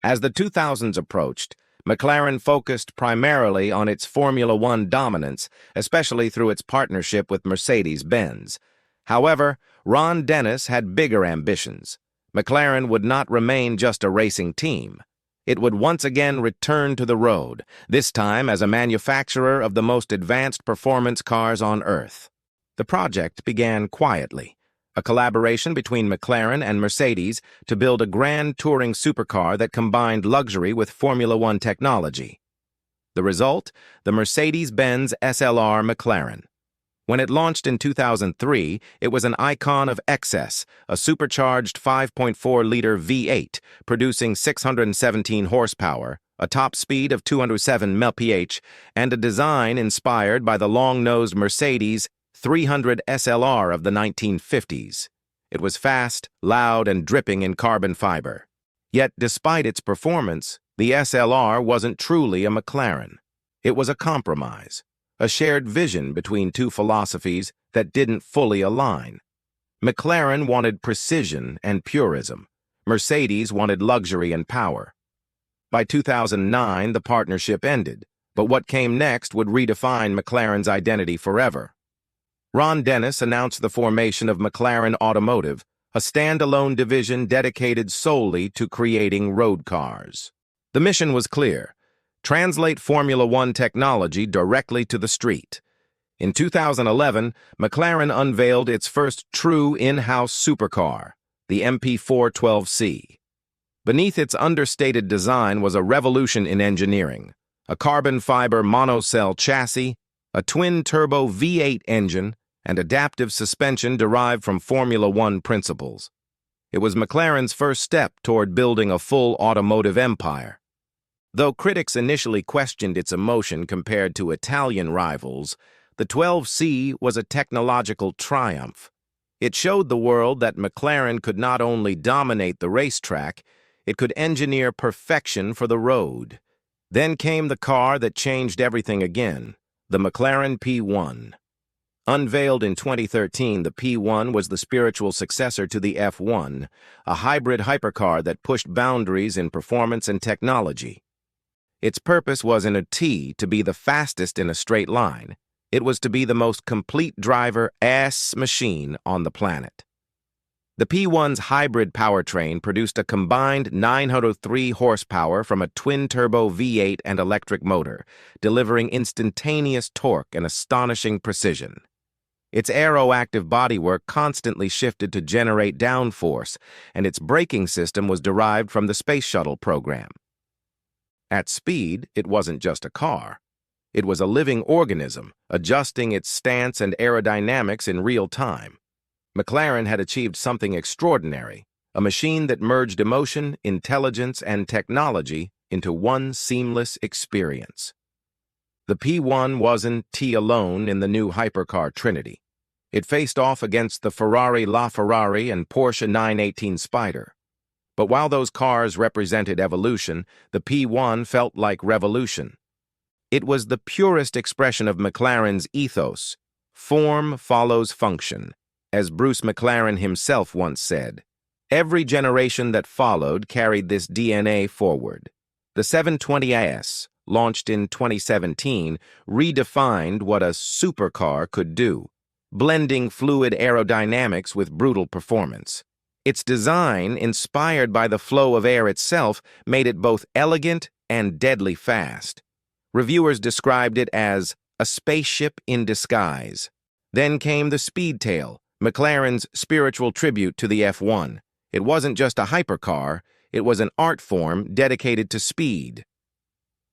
As the 2000s approached, McLaren focused primarily on its Formula One dominance, especially through its partnership with Mercedes-Benz. However, Ron Dennis had bigger ambitions. McLaren would not remain just a racing team. It would once again return to the road, this time as a manufacturer of the most advanced performance cars on Earth. The project began quietly, a collaboration between McLaren and Mercedes to build a grand touring supercar that combined luxury with Formula One technology. The result? The Mercedes-Benz SLR McLaren. When it launched in 2003, it was an icon of excess, a supercharged 5.4-liter V8 producing 617 horsepower, a top speed of 207 mph, and a design inspired by the long-nosed Mercedes 300 SLR of the 1950s. It was fast, loud, and dripping in carbon fiber. Yet, despite its performance, the SLR wasn't truly a McLaren. It was a compromise, a shared vision between two philosophies that didn't fully align. McLaren wanted precision and purism. Mercedes wanted luxury and power. By 2009, the partnership ended, but what came next would redefine McLaren's identity forever. Ron Dennis announced the formation of McLaren Automotive, a standalone division dedicated solely to creating road cars. The mission was clear: translate Formula One technology directly to the street. In 2011, McLaren unveiled its first true in-house supercar, the MP412C. Beneath its understated design was a revolution in engineering: a carbon fiber monocell chassis, a twin-turbo V8 engine, and adaptive suspension derived from Formula One principles. It was McLaren's first step toward building a full automotive empire. Though critics initially questioned its emotion compared to Italian rivals, the 12C was a technological triumph. It showed the world that McLaren could not only dominate the racetrack, it could engineer perfection for the road. Then came the car that changed everything again, the McLaren P1. Unveiled in 2013, the P1 was the spiritual successor to the F1, a hybrid hypercar that pushed boundaries in performance and technology. Its purpose wasn't a T to be the fastest in a straight line. It was to be the most complete driver-ass machine on the planet. The P1's hybrid powertrain produced a combined 903 horsepower from a twin-turbo V8 and electric motor, delivering instantaneous torque and astonishing precision. Its aero-active bodywork constantly shifted to generate downforce, and its braking system was derived from the Space Shuttle program. At speed, it wasn't just a car. It was a living organism, adjusting its stance and aerodynamics in real time. McLaren had achieved something extraordinary, a machine that merged emotion, intelligence, and technology into one seamless experience. The P1 wasn't T alone in the new hypercar trinity. It faced off against the Ferrari LaFerrari and Porsche 918 Spyder. But while those cars represented evolution, the P1 felt like revolution. It was the purest expression of McLaren's ethos. Form follows function, as Bruce McLaren himself once said. Every generation that followed carried this DNA forward. The 720S, launched in 2017, redefined what a supercar could do, blending fluid aerodynamics with brutal performance. Its design, inspired by the flow of air itself, made it both elegant and deadly fast. Reviewers described it as a spaceship in disguise. Then came the Speedtail, McLaren's spiritual tribute to the F1. It wasn't just a hypercar, it was an art form dedicated to speed.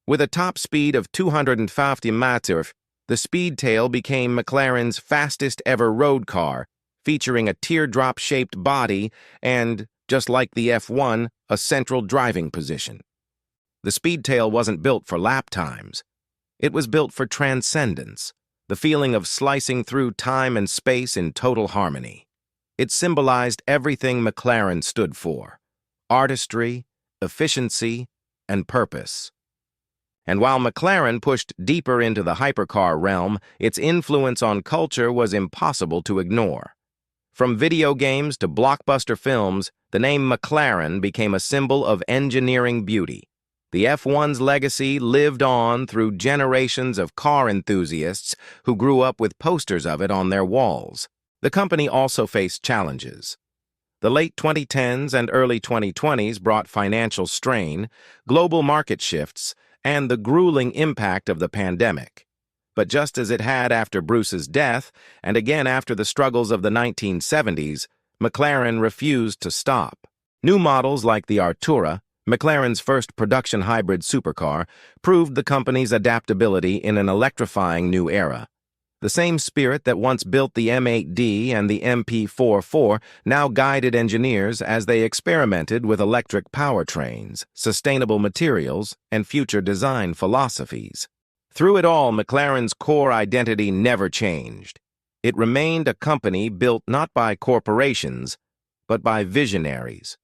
With a top speed of 250 mph, the Speedtail became McLaren's fastest ever road car, featuring a teardrop-shaped body and, just like the F1, a central driving position. The Speedtail wasn't built for lap times. It was built for transcendence, the feeling of slicing through time and space in total harmony. It symbolized everything McLaren stood for: artistry, efficiency, and purpose. And while McLaren pushed deeper into the hypercar realm, its influence on culture was impossible to ignore. From video games to blockbuster films, the name McLaren became a symbol of engineering beauty. The F1's legacy lived on through generations of car enthusiasts who grew up with posters of it on their walls. The company also faced challenges. The late 2010s and early 2020s brought financial strain, global market shifts, and the grueling impact of the pandemic. But just as it had after Bruce's death, and again after the struggles of the 1970s, McLaren refused to stop. New models like the Artura, McLaren's first production hybrid supercar, proved the company's adaptability in an electrifying new era. The same spirit that once built the M8D and the MP44 now guided engineers as they experimented with electric powertrains, sustainable materials, and future design philosophies. Through it all, McLaren's core identity never changed. It remained a company built not by corporations, but by visionaries.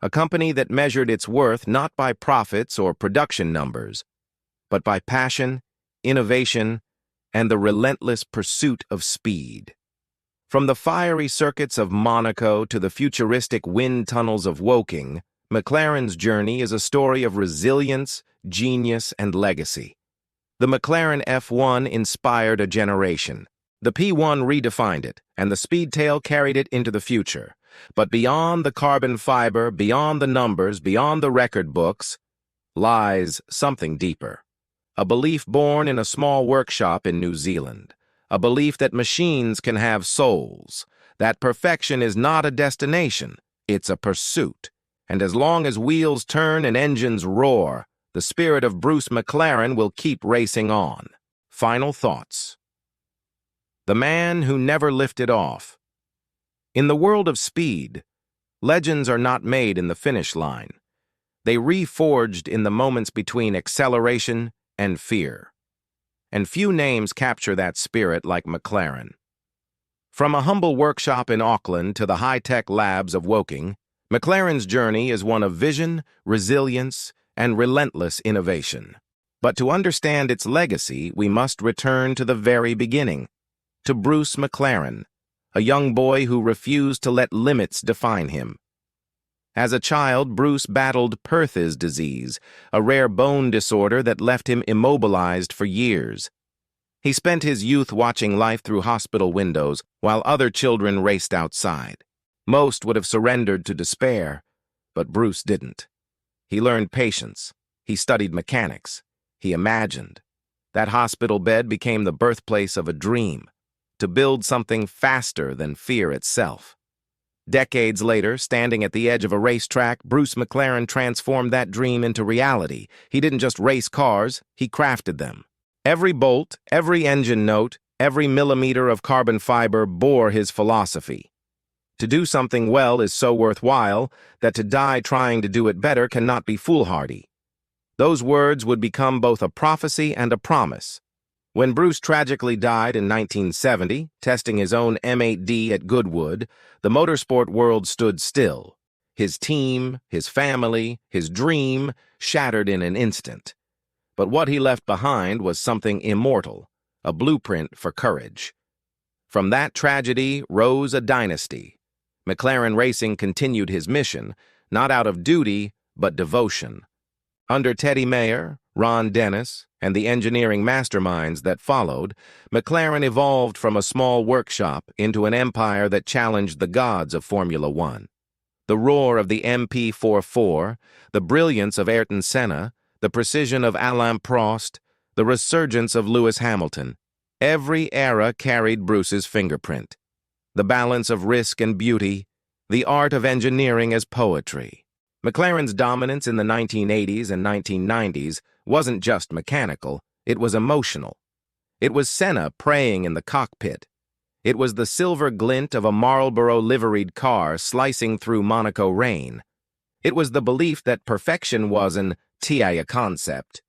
A company that measured its worth not by profits or production numbers, but by passion, innovation, and the relentless pursuit of speed. From the fiery circuits of Monaco to the futuristic wind tunnels of Woking, McLaren's journey is a story of resilience, genius, and legacy. The McLaren F1 inspired a generation. The P1 redefined it, and the Speedtail carried it into the future. But beyond the carbon fiber, beyond the numbers, beyond the record books, lies something deeper. A belief born in a small workshop in New Zealand. A belief that machines can have souls. That perfection is not a destination, it's a pursuit. And as long as wheels turn and engines roar, the spirit of Bruce McLaren will keep racing on. Final thoughts. The man who never lifted off. In the world of speed, legends are not made in the finish line. They reforged in the moments between acceleration and fear. And few names capture that spirit like McLaren. From a humble workshop in Auckland to the high-tech labs of Woking, McLaren's journey is one of vision, resilience, and relentless innovation. But to understand its legacy, we must return to the very beginning, to Bruce McLaren, a young boy who refused to let limits define him. As a child, Bruce battled Perthes disease, a rare bone disorder that left him immobilized for years. He spent his youth watching life through hospital windows while other children raced outside. Most would have surrendered to despair, but Bruce didn't. He learned patience. He studied mechanics. He imagined. That hospital bed became the birthplace of a dream, to build something faster than fear itself. Decades later, standing at the edge of a racetrack, Bruce McLaren transformed that dream into reality. He didn't just race cars, he crafted them. Every bolt, every engine note, every millimeter of carbon fiber bore his philosophy. To do something well is so worthwhile that to die trying to do it better cannot be foolhardy. Those words would become both a prophecy and a promise. When Bruce tragically died in 1970, testing his own M8D at Goodwood, the motorsport world stood still. His team, his family, his dream shattered in an instant. But what he left behind was something immortal, a blueprint for courage. From that tragedy rose a dynasty. McLaren Racing continued his mission, not out of duty, but devotion. Under Teddy Mayer, Ron Dennis, and the engineering masterminds that followed, McLaren evolved from a small workshop into an empire that challenged the gods of Formula One. The roar of the MP44, the brilliance of Ayrton Senna, the precision of Alain Prost, the resurgence of Lewis Hamilton, every era carried Bruce's fingerprint. The balance of risk and beauty, the art of engineering as poetry. McLaren's dominance in the 1980s and 1990s wasn't just mechanical, it was emotional. It was Senna praying in the cockpit. It was the silver glint of a Marlboro liveried car slicing through Monaco rain. It was the belief that perfection was an TIA concept.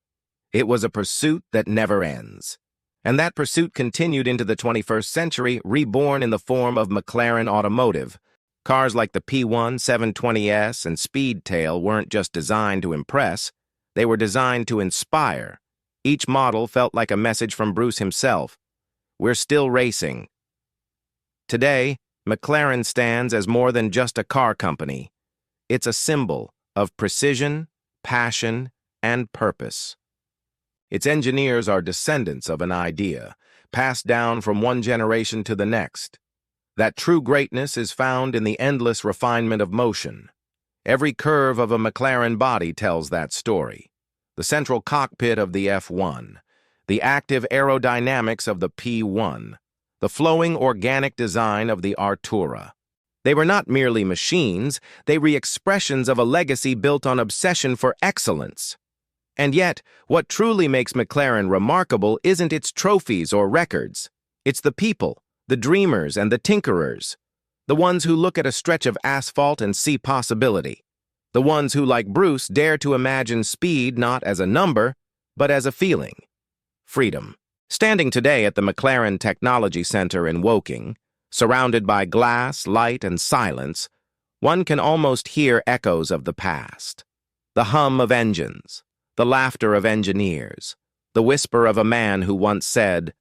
It was a pursuit that never ends. And that pursuit continued into the 21st century, reborn in the form of McLaren Automotive. Cars like the P1, 720S, and Speedtail weren't just designed to impress, they were designed to inspire. Each model felt like a message from Bruce himself. We're still racing. Today, McLaren stands as more than just a car company. It's a symbol of precision, passion, and purpose. Its engineers are descendants of an idea, passed down from one generation to the next. That true greatness is found in the endless refinement of motion. Every curve of a McLaren body tells that story. The central cockpit of the F1, the active aerodynamics of the P1, the flowing organic design of the Artura. They were not merely machines, they were expressions of a legacy built on obsession for excellence. And yet, what truly makes McLaren remarkable isn't its trophies or records. It's the people, the dreamers and the tinkerers, the ones who look at a stretch of asphalt and see possibility, the ones who, like Bruce, dare to imagine speed not as a number, but as a feeling. Freedom. Standing today at the McLaren Technology Center in Woking, surrounded by glass, light, and silence, one can almost hear echoes of the past. The hum of engines, the laughter of engineers, the whisper of a man who once said,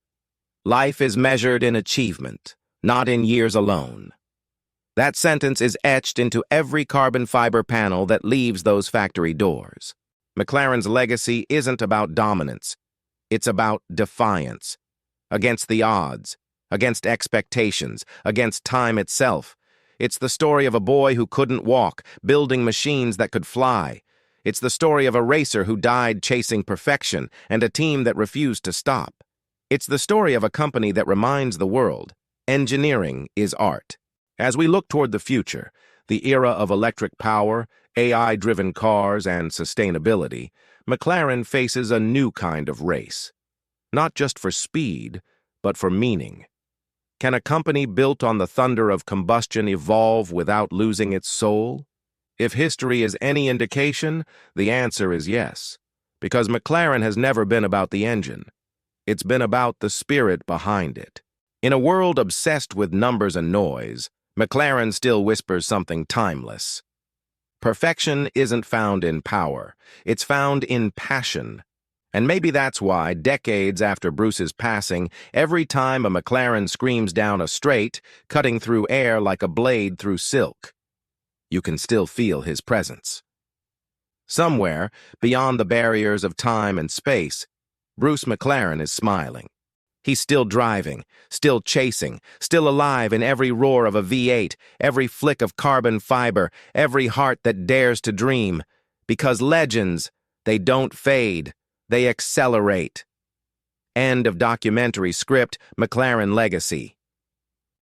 "Life is measured in achievement, not in years alone." That sentence is etched into every carbon fiber panel that leaves those factory doors. McLaren's legacy isn't about dominance. It's about defiance. Against the odds, against expectations, against time itself. It's the story of a boy who couldn't walk, building machines that could fly. It's the story of a racer who died chasing perfection and a team that refused to stop. It's the story of a company that reminds the world, engineering is art. As we look toward the future, the era of electric power, AI-driven cars, and sustainability, McLaren faces a new kind of race. Not just for speed, but for meaning. Can a company built on the thunder of combustion evolve without losing its soul? If history is any indication, the answer is yes, because McLaren has never been about the engine. It's been about the spirit behind it. In a world obsessed with numbers and noise, McLaren still whispers something timeless. Perfection isn't found in power, it's found in passion. And maybe that's why, decades after Bruce's passing, every time a McLaren screams down a straight, cutting through air like a blade through silk, you can still feel his presence. Somewhere, beyond the barriers of time and space, Bruce McLaren is smiling. He's still driving, still chasing, still alive in every roar of a V8, every flick of carbon fiber, every heart that dares to dream. Because legends, they don't fade, they accelerate. End of documentary script, McLaren Legacy.